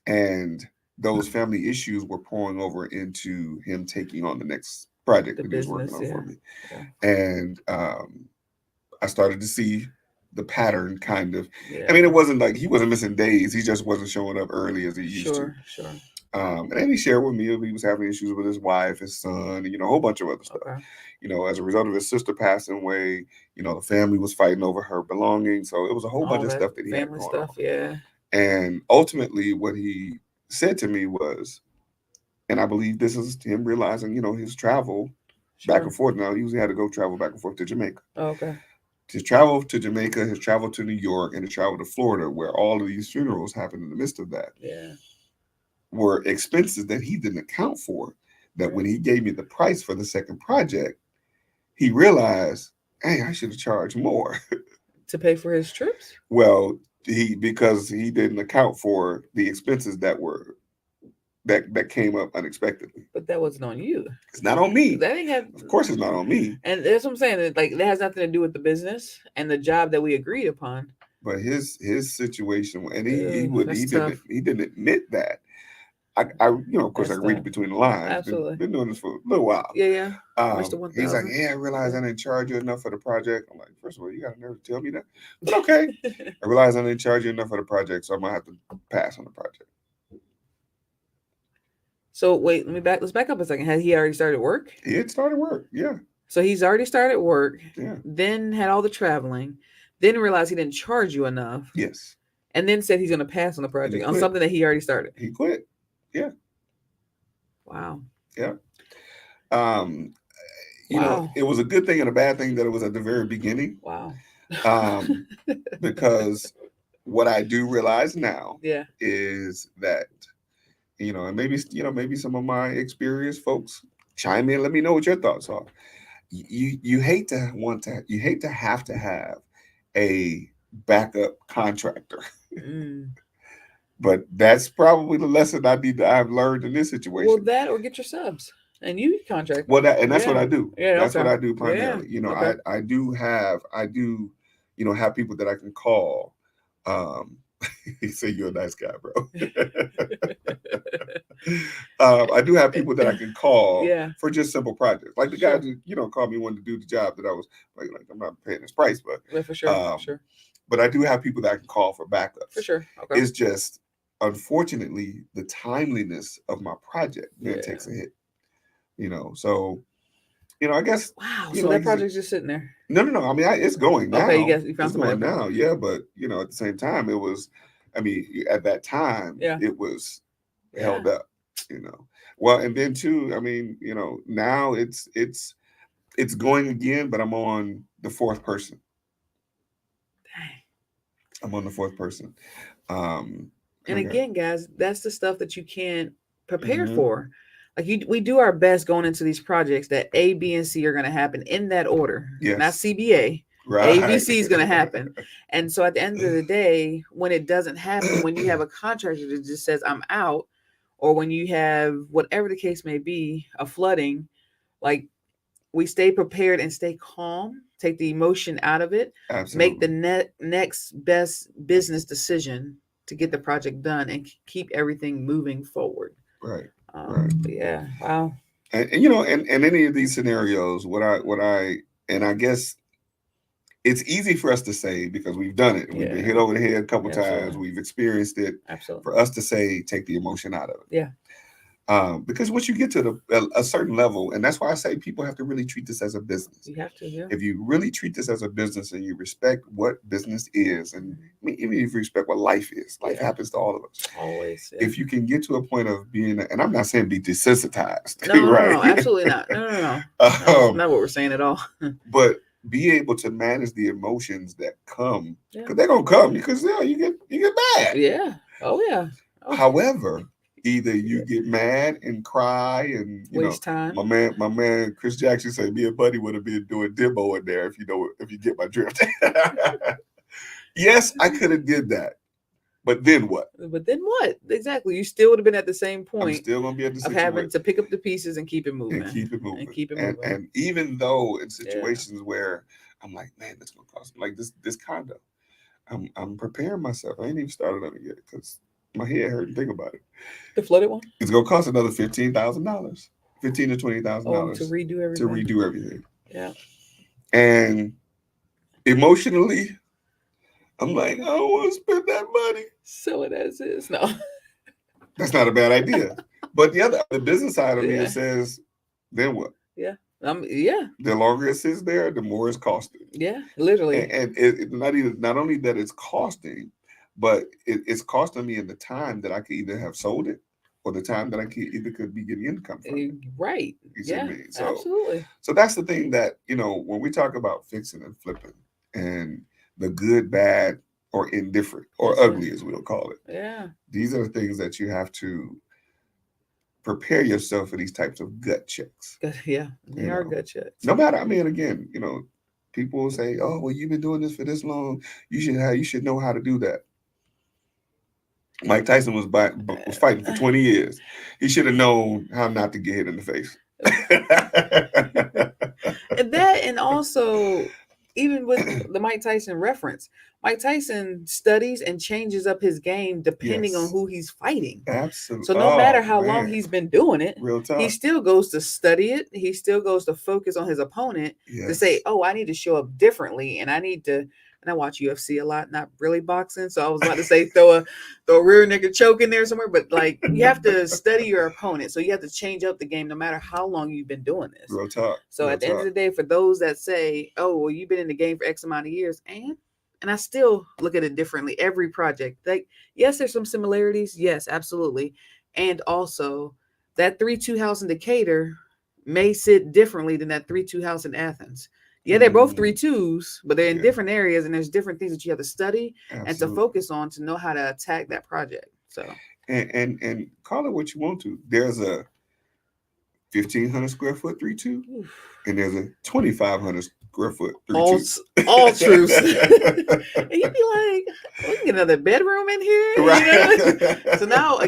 And those family issues were pouring over into him taking on the next project that he was working on for me. Yeah. And I started to see the pattern, kind of. Yeah. I mean, it wasn't like he wasn't missing days. He just wasn't showing up early as he used to. Sure. And then he shared with me he was having issues with his wife, his son, and, a whole bunch of other stuff. Okay. As a result of his sister passing away, the family was fighting over her belongings. So it was a whole bunch of stuff that he had going on. Yeah. And ultimately what he said to me was, and I believe this is him realizing, his travel back and forth. Now, he usually had to go travel back and forth to Jamaica. Oh, okay. His travel to Jamaica, his travel to New York, and his travel to Florida, where all of these funerals happened in the midst of that. Yeah. Were expenses that he didn't account for, that when he gave me the price for the second project, he realized, hey, I should have charged more. To pay for his trips? Well, because he didn't account for the expenses that came up unexpectedly. But that wasn't on you. It's not on me. That ain't have. Of course, it's not on me. And that's what I'm saying. Like, that has nothing to do with the business and the job that we agreed upon. But his situation, and he didn't admit that. Of course, I read between the lines. Absolutely. Been doing this for a little while. Yeah. He's like, I realized I didn't charge you enough for the project. I'm like, first of all, you got a nerve to tell me that? But okay. I realized I didn't charge you enough for the project, so I'm going to have to pass on the project. So wait, let's back up a second. Had he already started work? He had started work. Yeah. So he's already started work, Yeah. then had all the traveling, then realized he didn't charge you enough, Yes. and then said he's going to pass on the And he project on quit. something that he already started. He quit. Yeah. Wow. Yeah. Um, Wow. it was a good thing and a bad thing that it was at the very beginning. Wow. Because what I do realize now Yeah. is that, and maybe some of my experienced folks chime in, let me know what your thoughts are. You hate to have a backup contractor. Mm. But that's probably the lesson I've learned in this situation. Well, that or get your subs and you contract. Well, that's what I do. Yeah, That's okay. what I do primarily. Yeah. Okay. I do have people that I can call. You say you're a nice guy, bro. I do have people that I can call for just simple projects. Like the guy that, called me, wanted to do the job that I was like I'm not paying his price, but yeah, for sure. But I do have people that I can call for backups. For sure. Okay. It's just, unfortunately, the timeliness of my project then takes a hit. So, I guess. Wow. So that project's just sitting there. No. I mean, it's going now. Okay, you found somebody now. Yeah, but at the same time, it was. I mean, at that time, it was held up. Well, and then too, I mean, now it's going again, but I'm on the fourth person. I'm on the fourth person. And again, guys, that's the stuff that you can't prepare for. Like we do our best going into these projects that A, B, and C are going to happen in that order. Yes. Not CBA. Right. ABC is going to happen. And so at the end of the day, when it doesn't happen, when you have a contractor that just says, I'm out, or when you have whatever the case may be, a flooding, like we stay prepared and stay calm, take the emotion out of it, make the next best business decision to get the project done and keep everything moving forward. Right. Yeah. Wow. And in any of these scenarios, I guess it's easy for us to say because we've done it. We've been hit over the head a couple times. We've experienced it. Absolutely. For us to say, take the emotion out of it. Yeah. Because once you get to a certain level, and that's why I say people have to really treat this as a business. You have to, yeah. If you really treat this as a business and you respect what business is, and I mean, even if you respect what life is, life happens to all of us. Always. Yeah. If you can get to a point of being, and I'm not saying be desensitized. No, right? No, absolutely not. No. That's not what we're saying at all. But be able to manage the emotions that come, because they're gonna come because you get mad. Yeah. Oh yeah. However, either you get mad and cry and waste time. My man Chris Jackson said me and Buddy would have been doing demo in there if you get my drift. Yes, I could have did that. But then what? Exactly. You still would have been at the same point. I'm still gonna be at the of having to pick up the pieces and keep it moving. And even though in situations where I'm like, man, that's gonna cost me, like this condo. I'm preparing myself. I ain't even started on it yet because my head hurt and think about it. The flooded one? It's gonna cost another $15,000, $15,000 to $20,000 to redo everything. Yeah. And emotionally, I'm like, I don't want to spend that money. Sell it as is. No. That's not a bad idea. But the business side of me says, then what? Yeah. The longer it sits there, the more it's costing. Yeah, literally. And it not only that it's costing, but it's costing me in the time that I could either have sold it or the time that I could be getting income from it. Right. You see what I mean? So, absolutely. So that's the thing that, when we talk about fixing and flipping and the good, bad, or indifferent, or ugly, as we'll call it. Yeah. These are the things that you have to prepare yourself for these types of gut checks. Yeah, they are gut checks. No matter, I mean, again, people will say, "Oh, well, you've been doing this for this long. You should know how to do that." Mike Tyson was fighting for 20 years. He should have known how not to get hit in the face. And also, even with the Mike Tyson reference, Mike Tyson studies and changes up his game depending on who he's fighting. Absolutely. So no matter how long he's been doing it, he still goes to study it. He still goes to focus on his opponent to say, oh, I need to show up differently and I need to and I watch UFC a lot, not really boxing. So I was about to say throw a rear naked choke in there somewhere, but like you have to study your opponent. So you have to change up the game no matter how long you've been doing this. Real talk. So at the end of the day, for those that say, "Oh, well, you've been in the game for X amount of years," and I still look at it differently. Every project, like yes, there's some similarities. Yes, absolutely, and also that 3-2 house in Decatur may sit differently than that 3-2 house in Athens. Yeah, they're both 3-2s, but they're in different areas, and there's different things that you have to study and to focus on to know how to attack that project. So and call it what you want to. There's a 1,500 square foot 3-2, and there's a 2,500 square foot 3-2. All truths. And you'd be like, we can get another bedroom in here. Right. You know? So now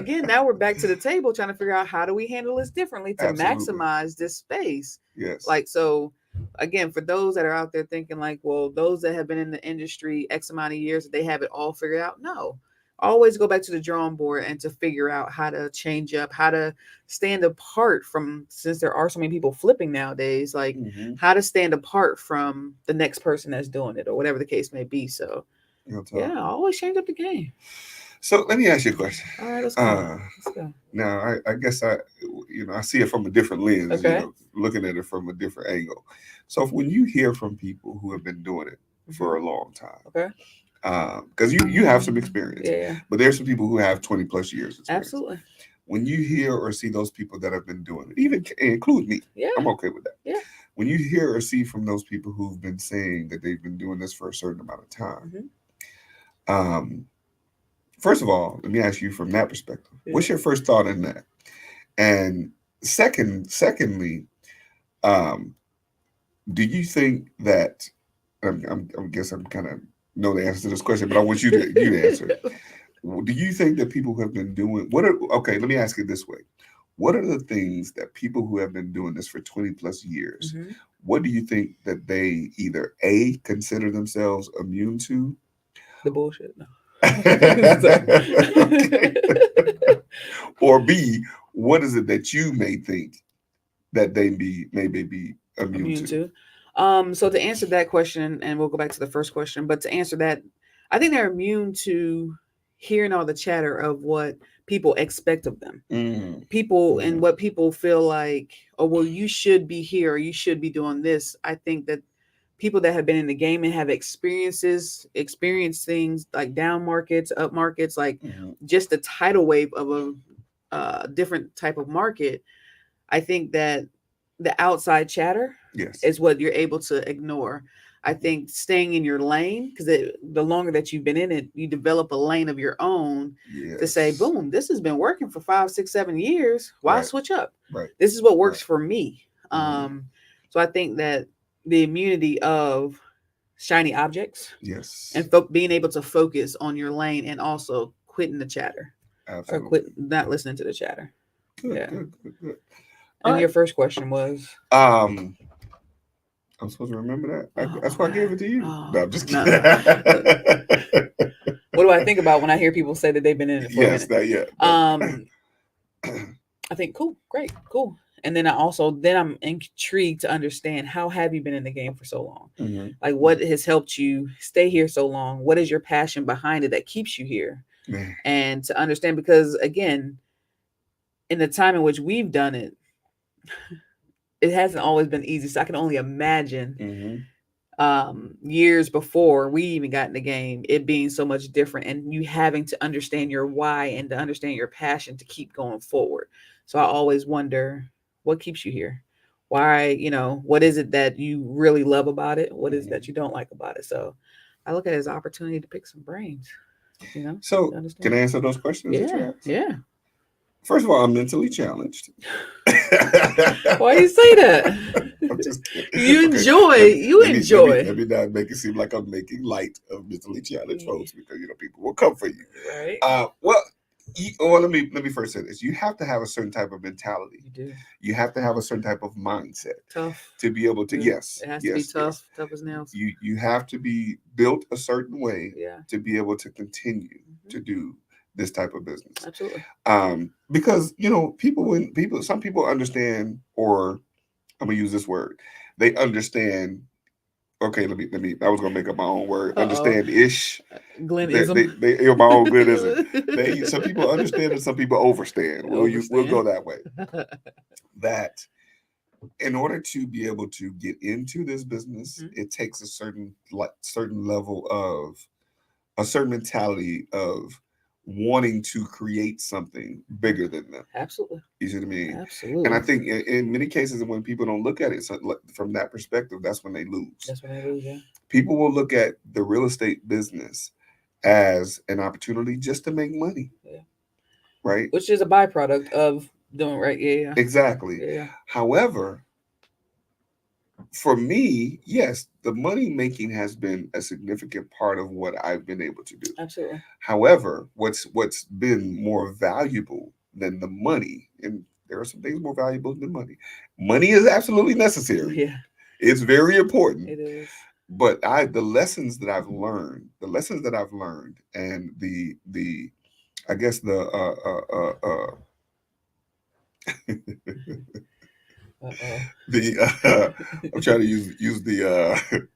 we're back to the table trying to figure out how do we handle this differently to maximize this space. Yes. Like, so again, for those that are out there thinking like, well, those that have been in the industry X amount of years, they have it all figured out. No. Always go back to the drawing board and to figure out how to change up, how to stand apart from, since there are so many people flipping nowadays, like how to stand apart from the next person that's doing it or whatever the case may be. So yeah, always change up the game. So let me ask you a question. All right, let's go. Let's go. Now I guess I see it from a different lens, okay. Looking at it from a different angle. So when you hear from people who have been doing it for a long time, okay, because you have some experience, but there's some people who have 20 plus years experience. Absolutely. When you hear or see those people that have been doing it, even include me, I'm okay with that. Yeah. When you hear or see from those people who've been saying that they've been doing this for a certain amount of time, first of all, let me ask you from that perspective, what's your first thought in that? And secondly, do you think that I guess I'm kind of know the answer to this question, but I want you to answer it. Do you think that people who have been doing let me ask it this way. What are the things that people who have been doing this for 20 plus years, what do you think that they either A, consider themselves immune to? The bullshit. No. Or B, what is it that you may think that they may be immune to? So to answer that question, and we'll go back to the first question, but to answer that, I think they're immune to hearing all the chatter of what people expect of them. People and what people feel like, oh, well, you should be here or you should be doing this. I think that people that have been in the game and have experienced things like down markets, up markets, like just the tidal wave of a different type of market. I think that the outside chatter is what you're able to ignore. I think staying in your lane, because the longer that you've been in it, you develop a lane of your own to say, boom, this has been working for 5, 6, 7 years. Why switch up? This is what works for me. So I think that the immunity of shiny objects, and being able to focus on your lane, and also quitting the chatter, or quit not listening to the chatter. Good. And your first question was, I'm supposed to remember that. That's why I gave it to you. No, I'm just kidding. What do I think about when I hear people say that they've been in it for a minute? I think great. And then I'm intrigued to understand, how have you been in the game for so long? Like, what has helped you stay here so long? What is your passion behind it that keeps you here? And to understand, because again, in the time in which we've done it, it hasn't always been easy. So I can only imagine years before we even got in the game, it being so much different, and you having to understand your why and to understand your passion to keep going forward. So I always wonder, what keeps you here? Why, what is it that you really love about it? What is it that you don't like about it? So I look at it as an opportunity to pick some brains, So can I answer those questions? Yeah. First of all, I'm mentally challenged. Why do you say that? I'm just kidding. You enjoy. Let me not make it seem like I'm making light of mentally challenged folks, because people will come for you. Right. Let me first say this. You have to have a certain type of mentality. You do. You have to have a certain type of mindset. Tough. To be able to, It has to be tough. Tough as nails. You have to be built a certain way to be able to continue to do this type of business. Absolutely. Because some people understand, or I'm gonna use this word, they understand okay, let me. I was gonna make up my own word. Uh-oh. Understand ish. Glenism. They my own Glenism. They some people understand and some people overstand. We'll go Overstand. that way. That in order to be able to get into this business, Mhm. it takes a certain level of a certain mentality of wanting to create something bigger than them. Absolutely. You see what I mean? And I Absolutely. think in many cases, when people don't look at it from that perspective, that's when they lose. That's when I lose, yeah. People will look at the real estate business as an opportunity just to make money, Yeah. right? Which is a byproduct of doing right. Yeah, yeah. Exactly. Yeah, yeah. However, for me, yes, the money making has been a significant part of what I've been able to do. Absolutely. However, what's been more valuable than the money, and there are some things more valuable than money. Money is absolutely necessary. Yeah, It's very important. it is. But the lessons that I've learned, and the I guess Uh-oh. the I'm trying to use the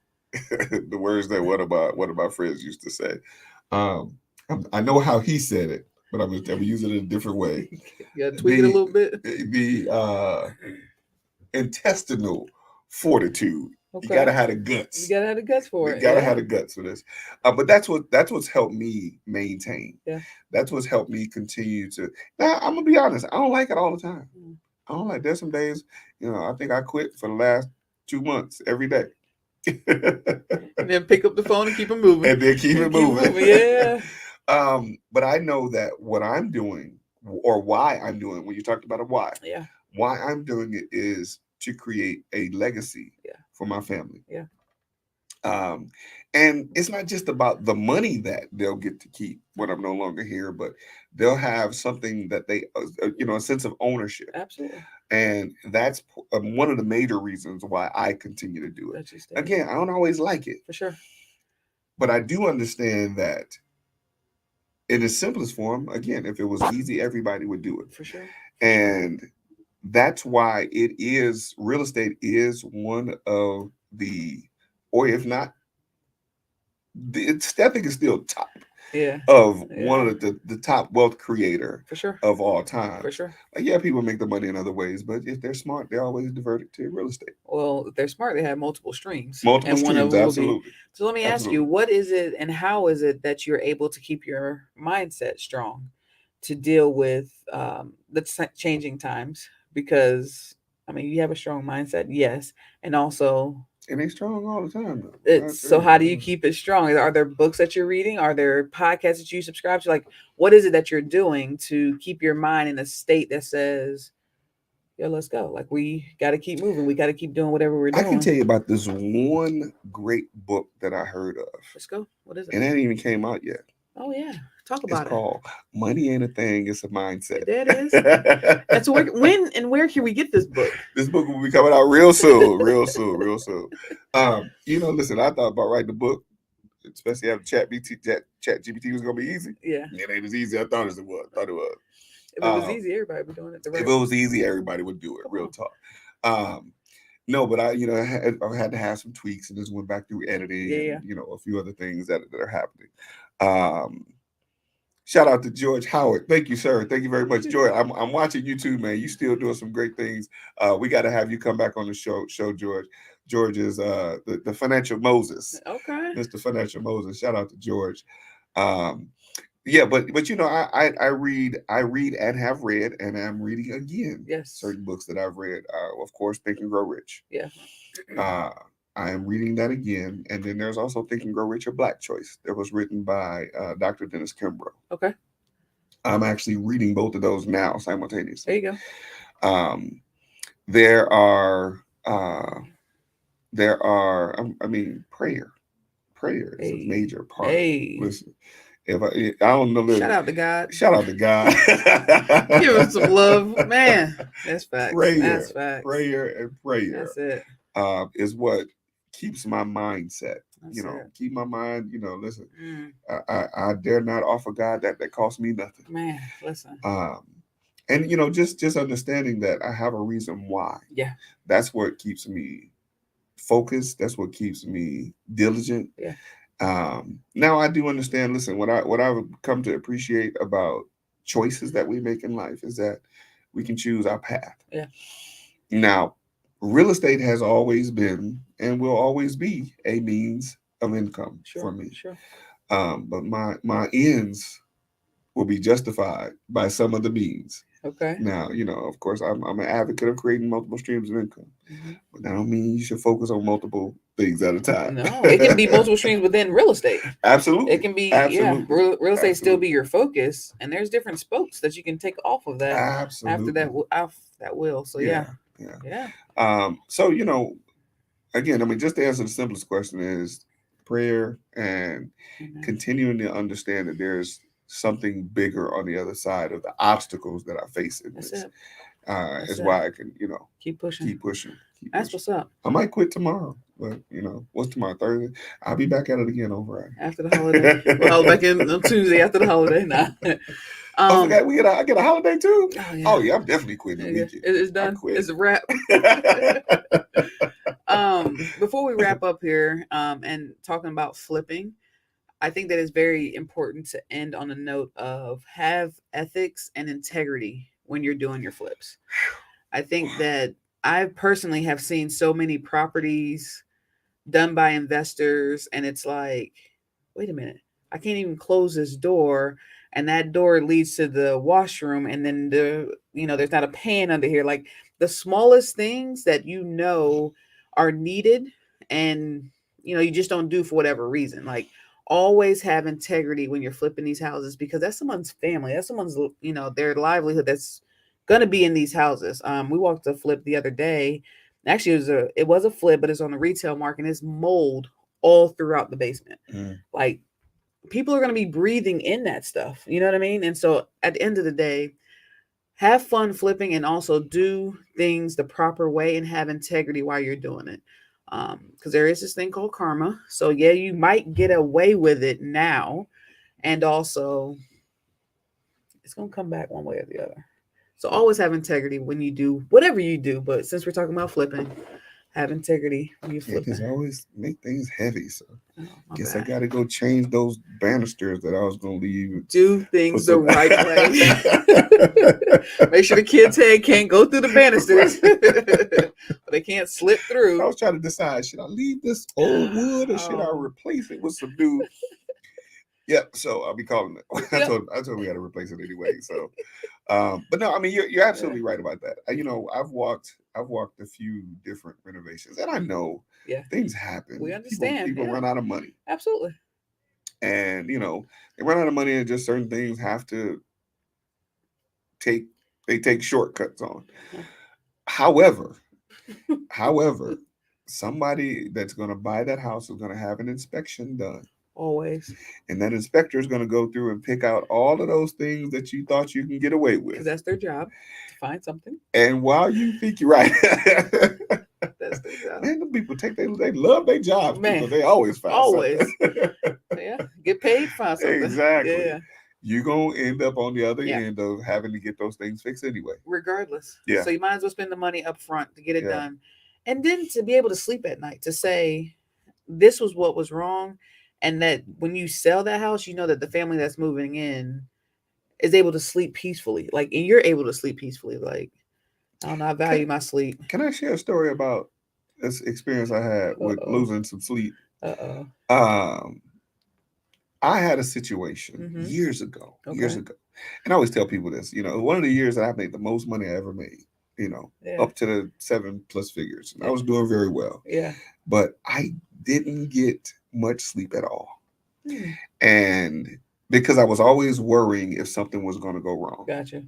the words that one of my friends used to say. Um, I know how he said it, but I'm gonna use it in a different way. You gotta tweak it a The little bit. intestinal fortitude. You Okay. gotta have the You guts. gotta have the guts for You it. gotta have Yeah. the guts for this. But that's what's helped me maintain. Yeah. That's what's helped me continue to. Now I'm gonna be honest. I don't like it all the time. Mm. I don't like. There's some days. I think I quit for the last 2 months every day. And then pick up the phone and keep it moving. And then keep it Keep it moving. moving. Yeah. But I know that what I'm doing, or why I'm doing, when you talked about a Yeah. why I'm doing it is to create a legacy Yeah. for my family. Yeah. Um, and it's not just about the money that they'll get to keep when I'm no longer here, but they'll have something that a sense of ownership. Absolutely. And that's one of the major reasons why I continue to do it. That you stay. Again, I don't always like it, For sure. but I do understand that in its simplest form, again, if it was easy, everybody would do it. For sure. And that's why real estate is one of the, or if not, I think it's still top Yeah. of one Yeah. of the top wealth creator For sure. of all For time. sure. Like, yeah, people make the money in other ways, but if they're smart, they're always diverted to real estate. Well, if they're smart, they have multiple streams. Multiple And one of streams, them will be. absolutely. So let me ask you, Absolutely. what is it and how is it that you're able to keep your mindset strong to deal with changing times? Because, I mean, you have a strong mindset, yes. And also, And they strong all the time, though. so how do you keep it strong? Are there books that you're reading? Are there podcasts that you subscribe to? Like, what is it that you're doing to keep your mind in a state that says, yo, let's go. Like, we got to keep moving. We got to keep doing whatever we're I can doing. tell you about this one great book that I heard of, Let's go. What is it? and it ain't even came out yet. Oh, yeah. Talk It's about it. called "Money Ain't a Thing; It's a Mindset." That is. And so, when and where can we get this book? This book will be coming out real soon, real soon, real soon. Listen, I thought about writing a book, especially after Chat GPT was gonna be easy. Yeah. It ain't as easy as I thought it was. If it was easy, everybody would be doing it the right If way. it was easy, everybody would do it. Come Real on. talk. No, but I had to have some tweaks and just went back through editing Yeah. and a few other things that are happening. Shout out to George Howard. Thank you, sir. Thank you very much, George. I'm watching you too, man. You still doing some great things. We got to have you come back on the show, George. George is the financial Moses, Okay. Mr. Financial Moses. Shout out to George. Um, yeah, but I read and have read, and I'm reading again. Yes. Certain books that I've read. Of course, Think and Grow Rich. Yeah. I am reading that again, and then there's also Think and Grow Rich, a Black Choice, that was written by Dr. Dennis Kimbrough. Okay. I'm actually reading both of those now There simultaneously. you go. There are I mean, prayer is a major part. Hey. Listen, if I don't know, Shout out to God. Shout out to God. Give him some love, man. That's facts. That's facts. Prayer. That's it. Is what keeps my mindset. That's it. Keep my mind. Listen, I dare not offer God that costs me nothing. Man, listen. And just understanding that I have a reason why. Yeah. That's what keeps me focused. That's what keeps me diligent. Yeah. Now I do understand. Listen, what I would come to appreciate about choices that we make in life is that we can choose our path. Yeah. Now, real estate has always been and will always be a means of income for me. Sure. But my ends will be justified by some of the means. Okay. Now, of course, I'm an advocate of creating multiple streams of income, but that don't mean you should focus on multiple things at a time. No, it can be multiple streams within real estate. Absolutely. It can be, Absolutely. real estate still be your focus, and there's different spokes that you can take off of that Absolutely. after that will. So yeah. So again, I mean, just to answer the simplest question is prayer and continuing to understand that there's something bigger on the other side of the obstacles that I face in this. Is why I can, keep pushing. That's what's up. I might quit tomorrow, but what's tomorrow? Thursday. I'll be back at it again over after the holiday. Well, back in on Tuesday after the holiday. Nah. I get a holiday too. Oh yeah, I'm definitely quitting the weekend. It's done. It's a wrap. Before we wrap up here, and talking about flipping, I think that it's very important to end on a note of have ethics and integrity when you're doing your flips. I think that I personally have seen so many properties done by investors, and it's like, wait a minute, I can't even close this door, and that door leads to the washroom, and then there's not a pan under here. Like the smallest things that are needed, and you just don't do for whatever reason. Like always have integrity when you're flipping these houses, because that's someone's family, that's someone's their livelihood that's gonna be in these houses. We walked a flip the other day. Actually, it was a flip, but it's on the retail market. And it's mold all throughout the basement. Like people are gonna be breathing in that stuff. You know what I mean? And so at the end of the day, have fun flipping and also do things the proper way and have integrity while you're doing it. Because there is this thing called karma. So yeah, you might get away with it now, and also it's gonna come back one way or the other. So always have integrity when you do whatever you do. But since we're talking about flipping, have integrity when you flip. Because I always make things heavy. So guess I got to go change those banisters that I was going to leave. Do things the right way. Make sure the kid's head can't go through the banisters. They can't slip through. I was trying to decide, should I leave this old wood or should I replace it with some new? Yeah, so I'll be calling it. I told him we got to replace it anyway. So, but no, I mean you're absolutely right about that. I've walked a few different renovations, and I know things happen. We understand. People run out of money. Absolutely. And they run out of money, and just certain things have to take shortcuts on. However, somebody that's going to buy that house is going to have an inspection done. Always. And that inspector is going to go through and pick out all of those things that you thought you can get away with. Because that's their job, to find something. And while you think you're right, that's their job. Man, the people they love their jobs. Man, they always find something. Get paid, find something. Exactly. Yeah. You're going to end up on the other end of having to get those things fixed anyway. Regardless. Yeah. So you might as well spend the money up front to get it done. And then to be able to sleep at night, to say, this was what was wrong. And that when you sell that house, you know that the family that's moving in is able to sleep peacefully. Like, and you're able to sleep peacefully. Like, I don't know, I value my sleep. Can I share a story about this experience I had with losing some sleep? I had a situation years ago, and I always tell people this, one of the years that I made the most money I ever made, up to the 7+ figures. And I was doing very well. Yeah. But I didn't get much sleep at all. And because I was always worrying if something was going to go wrong. Gotcha.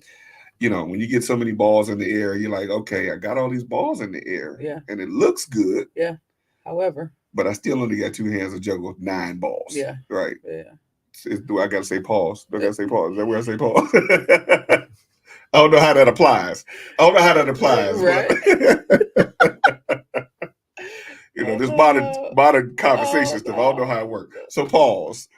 When you get so many balls in the air, you're like, okay, I got all these balls in the air. Yeah. And it looks good. Yeah. However. But I still only got 2 hands to juggle 9 balls. Yeah. Right. Yeah. Do I got to say pause? Do I got to say pause? Is that where I say pause? I don't know how that applies. Right. This modern conversation stuff. I don't know how it works. So pause.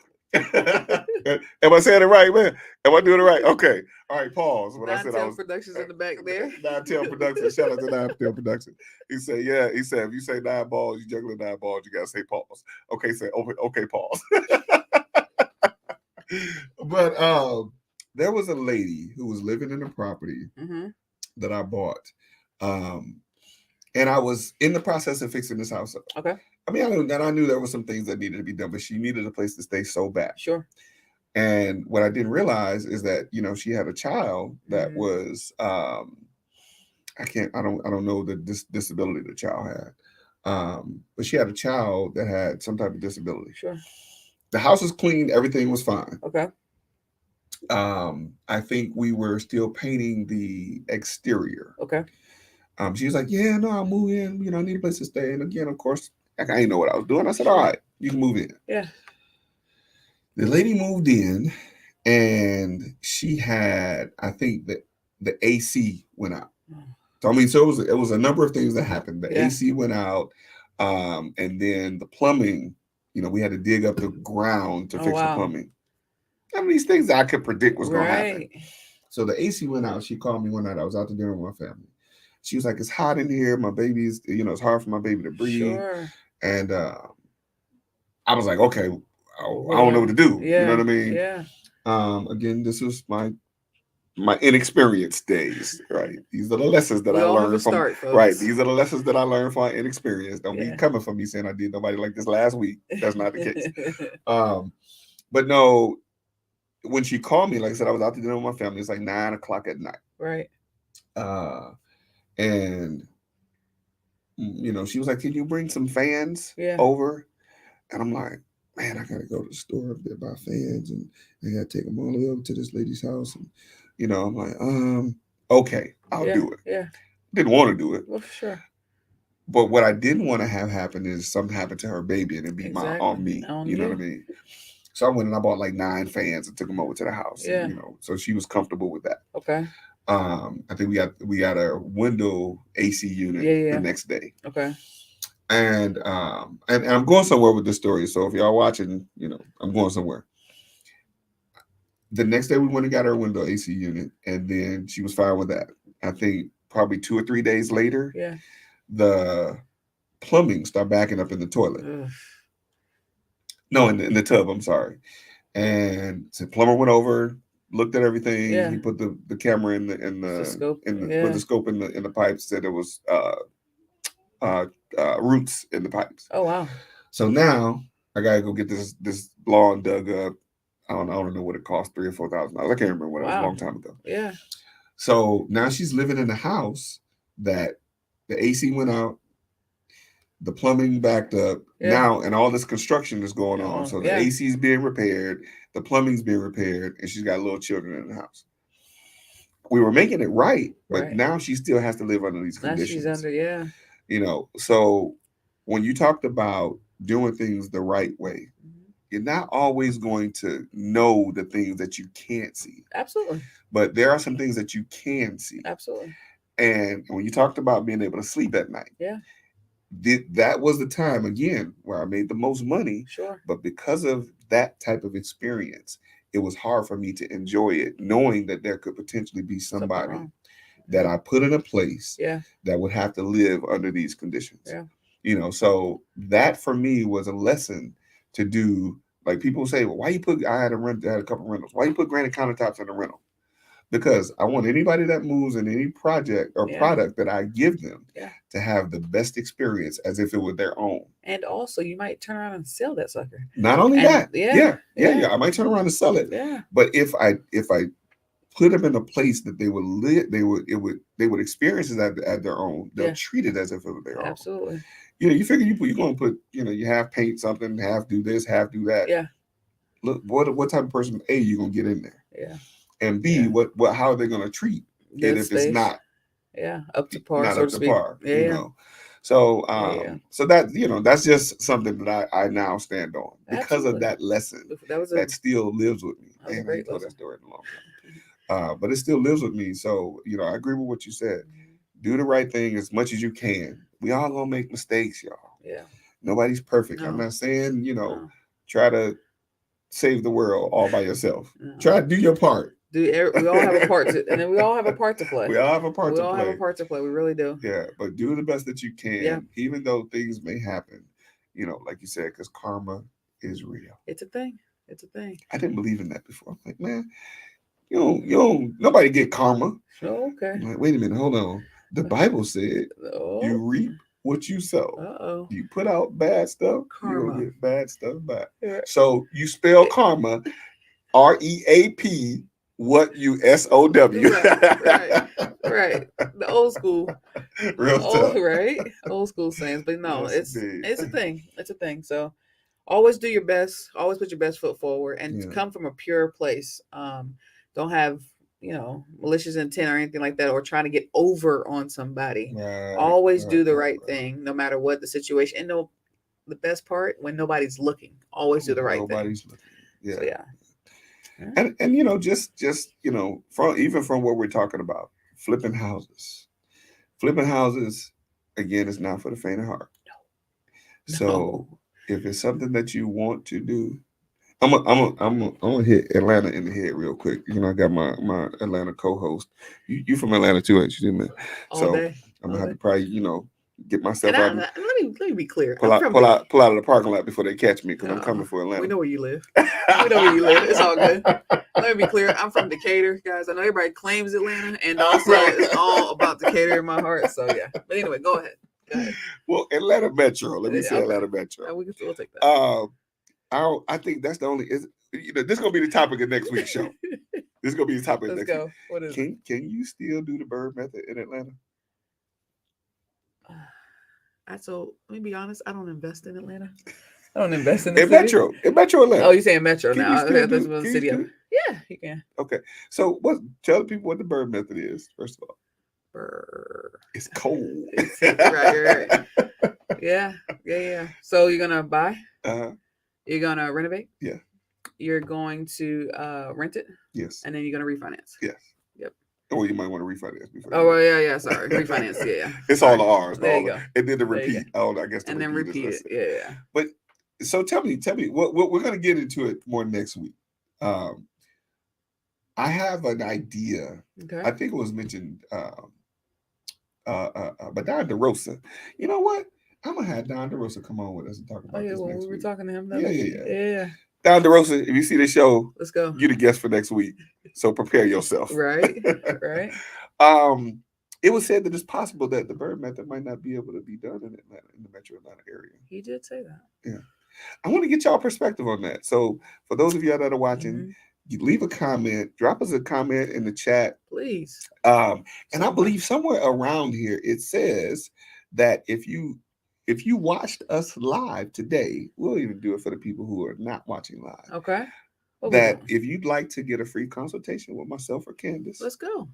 Am I saying it right, man? Am I doing it right? Okay. All right, pause. When I said I Non-tail was productions in the back there. Nine-tail production. Shout out to Nine-tail production. He said, yeah. He said, if you say 9 balls, you juggling 9 balls, you gotta say pause. Okay, say okay, pause. But there was a lady who was living in a property Mm-hmm. that I bought. And I was in the process of fixing this house up. Okay. I mean, I knew there were some things that needed to be done, but she needed a place to stay so bad. Sure. And what I didn't realize is that, she had a child that Mhm. was I don't know the disability the child had. But she had a child that had some type of disability. Sure. The house was clean, everything was fine. Okay. I think we were still painting the exterior. Okay. She was like, yeah, no, I'll move in. I need a place to stay. And again, of course, I didn't know what I was doing. I said, all right, you can move in. Yeah. The lady moved in, and she had, I think that the AC went out. So I mean, so it was a number of things that happened. The AC went out, and then the plumbing. We had to dig up the ground to fix the plumbing. I mean, these things that I could predict was going to happen. So the AC went out. She called me one night. I was out to dinner with my family. She was like, "It's hot in here. My baby's, it's hard for my baby to breathe." Sure. And I was like, "Okay, I don't know what to do." Yeah. You know what I mean? Yeah. Again, this was my inexperienced days, right? These are the lessons that I learned from start, right. These are the lessons that I learned from my inexperience. Don't be coming for me saying I did nobody like this last week. That's not the case. But no, when she called me, like I said, I was out to dinner with my family. It's like 9 o'clock at night. Right. And she was like, "Can you bring some fans over?" And I'm like, "Man, I gotta go to the store up there buy fans, and I gotta take them all the way over to this lady's house." And I'm like, okay, I'll do it. Yeah. Didn't want to do it. Well, for sure. But what I didn't want to have happen is something happened to her baby and it be on me. You know what I mean? So I went and I bought like 9 fans and took them over to the house. Yeah. And, so she was comfortable with that. Okay. I think we got a window AC unit the next day. Okay. And I'm going somewhere with this story. So if y'all watching, I'm going somewhere. The next day we went and got our window AC unit, and then she was fine with that. I think probably 2 or 3 days later, the plumbing started backing up in the toilet. Ugh. No, in the tub. I'm sorry. And so the plumber went over, looked at everything. Yeah. He put the camera in the scope put the scope in the pipes. Said there was roots in the pipes. Oh wow! So now I gotta go get this lawn dug up. I don't know what it cost, $3,000 or $4,000. I can't remember what it was a long time ago. Yeah. So now she's living in a house that the AC went out, the plumbing backed up now, and all this construction is going on. So the AC is being repaired, the plumbing's being repaired, and she's got little children in the house. We were making it right, but now she still has to live under these conditions. Now she's under, So when you talked about doing things the right way, you're not always going to know the things that you can't see. Absolutely. But there are some things that you can see. Absolutely. And when you talked about being able to sleep at night, that was the time, again, where I made the most money. Sure. But because of that type of experience, it was hard for me to enjoy it, knowing that there could potentially be somebody that I put in a place that would have to live under these conditions. Yeah. So that for me was a lesson to do. Like people say, well, why you put? I had a couple rentals. Why you put granite countertops in a rental? Because I want anybody that moves in any project or product that I give them to have the best experience as if it were their own. And also, you might turn around and sell that sucker. Not only that, I might turn around and sell it. Yeah. But if I put them in a place that they would live, they would experience it at their own. They'll treat it as if it were their own. Absolutely. You figure you're going to put, you have paint something, half do this, half do that. Yeah. Look, what type of person A you gonna get in there? Yeah. And B, what how are they gonna treat it if it's not up to par, not so up to to speak. par, So so that that's just something that I now stand on because of that lesson that still lives with me. I haven't told that story in a long time. But it still lives with me. So, I agree with what you said. Do the right thing as much as you can. We all gonna make mistakes, y'all. Yeah. Nobody's perfect. No. I'm not saying, try to save the world all by yourself. No. Try to do your part. We all have a part to, and then we all have a part to play. We all have a part We to all play. have a part to play. We really do. Yeah, but do the best that you can, Yeah. even though things may happen. Like you said, because karma is real. It's a thing. It's a thing. I didn't believe in that before. I'm like, man, nobody get karma. Oh, okay. I'm like, wait a minute, hold on. The Bible said you reap what you sow. Uh-oh. You put out bad stuff, you're Karma. gonna get bad stuff back. Yeah. So you spell karma, REAP, what you SOW. Right. The old school. Real stuff. Right. Old school sayings. But no, Yes, it's a thing. It's a thing. So always do your best. Always put your best foot forward and come from a pure place. Don't have malicious intent or anything like that, or trying to get over on somebody. Always do the right thing, no matter what the situation. And the best part, when nobody's looking, always do the right thing. Nobody's looking. Yeah. So, yeah. And just from what we're talking about, flipping houses. Flipping houses, again, is not for the faint of heart. No. So if it's something that you want to do, I'm gonna hit Atlanta in the head real quick. I got my Atlanta co-host. You from Atlanta too, ain't you, man? All day. I'm gonna have to probably get myself out. And let me be clear. Pull out of the parking lot before they catch me, because I'm coming for Atlanta. We know where you live. We know where you live. It's all good. Let me be clear. I'm from Decatur, guys. I know everybody claims Atlanta, and also it's all about Decatur in my heart. So yeah. But anyway, go ahead. Well, Atlanta Metro. Let me say Atlanta Metro. We'll take that. I think that's the only. This is gonna be the topic of next week's show. This is gonna be the topic. Let's next go. Week. What is it? Can you still do the bird method in Atlanta? So let me be honest. I don't invest in Atlanta. I don't invest in Metro. In Metro Atlanta. Oh, you're saying Metro now? This was the city. Yeah, you can. Okay. So tell the people what the bird method is, first of all. Bird. It's cold. Right. Yeah. So you're gonna buy? You're gonna renovate? Yeah. You're going to rent it? Yes. And then you're gonna refinance? Yes. Yep. Or you might want to refinance before. Oh, well, yeah. Sorry, refinance. Yeah. It's all the R's. There you go. And then the repeat. I guess. And then repeat it. Yeah. But so tell me, what we're gonna get into it more next week. I have an idea. Okay. I think it was mentioned. But Don DeRosa. You know what? I'm gonna have Don DeRosa come on with us and talk about this next we were week. talking to him. Yeah. Don DeRosa, if you see the show, let's go. You're the guest for next week, so prepare yourself. Right. It was said that it's possible that the bird method might not be able to be done in Atlanta, in the Metro Atlanta area. He did say that. Yeah. I want to get y'all perspective on that. So for those of you that are watching, you leave a comment, drop us a comment in the chat, please. And I believe somewhere around here it says that if you watched us live today, we'll even do it for the people who are not watching live. Okay. That if you'd like to get a free consultation with myself or Candace, let's go.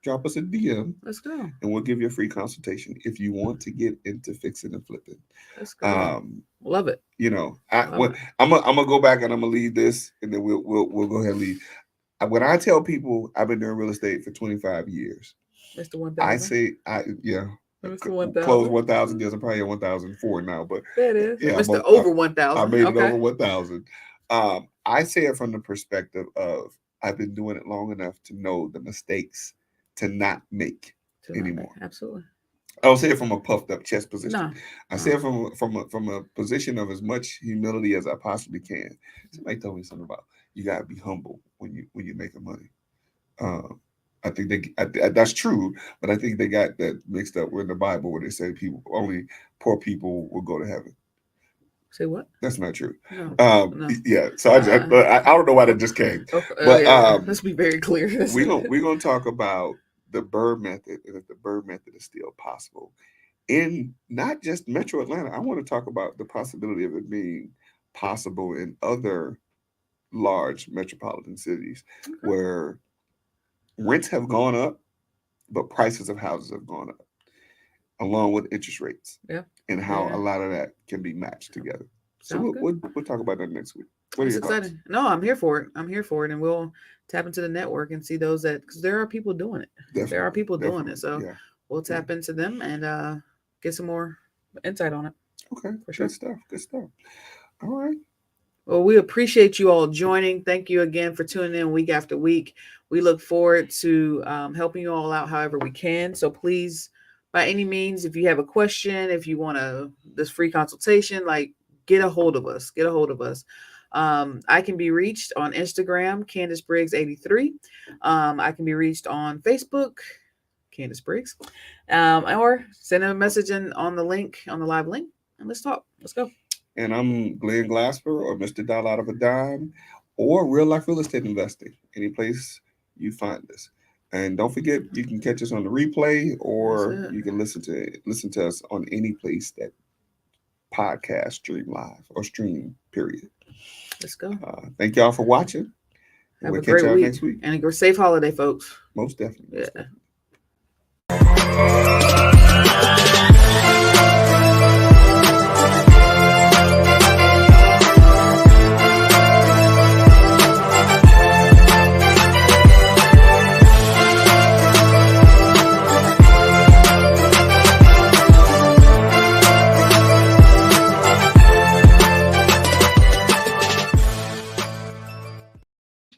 Drop us a DM. Let's go. And we'll give you a free consultation if you want to get into fixing and flipping. Let's go. Love it. I'm gonna go back and I'm gonna leave this, and then we'll go ahead and leave. When I tell people I've been doing real estate for 25 years, Mr. 1000. I say Mr. 1000. Close 1,000 years. I'm probably at 1,004 now, but that is Mr. Over 1,000. I made it over 1,000. I say it from the perspective of I've been doing it long enough to know the mistakes to not make anymore. Absolutely. I don't say it from a puffed up chest position. No. I say it from a position of as much humility as I possibly can. Somebody told me something about you gotta be humble when you're making money. I think that's true, but I think they got that mixed up with the Bible where they say only poor people will go to heaven. Say what? That's not true. No. Yeah. So I don't know why that just came. Okay. But let's be very clear. We're gonna talk about the bird method, and if the bird method is still possible in not just Metro Atlanta. I want to talk about the possibility of it being possible in other large metropolitan cities where rents have gone up, but prices of houses have gone up, along with interest rates. Yeah. And how a lot of that can be matched together. So we'll talk about that next week. It's exciting. No, I'm here for it. And we'll tap into the network and see those because there are people doing it. Definitely, there are people doing it. So we'll tap into them and get some more insight on it. Okay. For sure. Good stuff. All right. Well, we appreciate you all joining. Thank you again for tuning in week after week. We look forward to helping you all out however we can. So please, by any means, if you have a question, if you want this free consultation, like get a hold of us. Get a hold of us. I can be reached on Instagram, Candace Briggs 83. I can be reached on Facebook, Candace Briggs, or send a message on the link, on the live link, and let's talk. Let's go. And I'm Glenn Glasper, or Mr. Dollar Out of a Dime, or Real Life Real Estate Investing, any place you find us. And don't forget, you can catch us on the replay, or you can listen to us on any place that podcast stream live or stream. Period. Let's go. Thank y'all for watching. Have We'll a catch great y'all week. next week. And a safe holiday, folks. Most definitely. Yeah.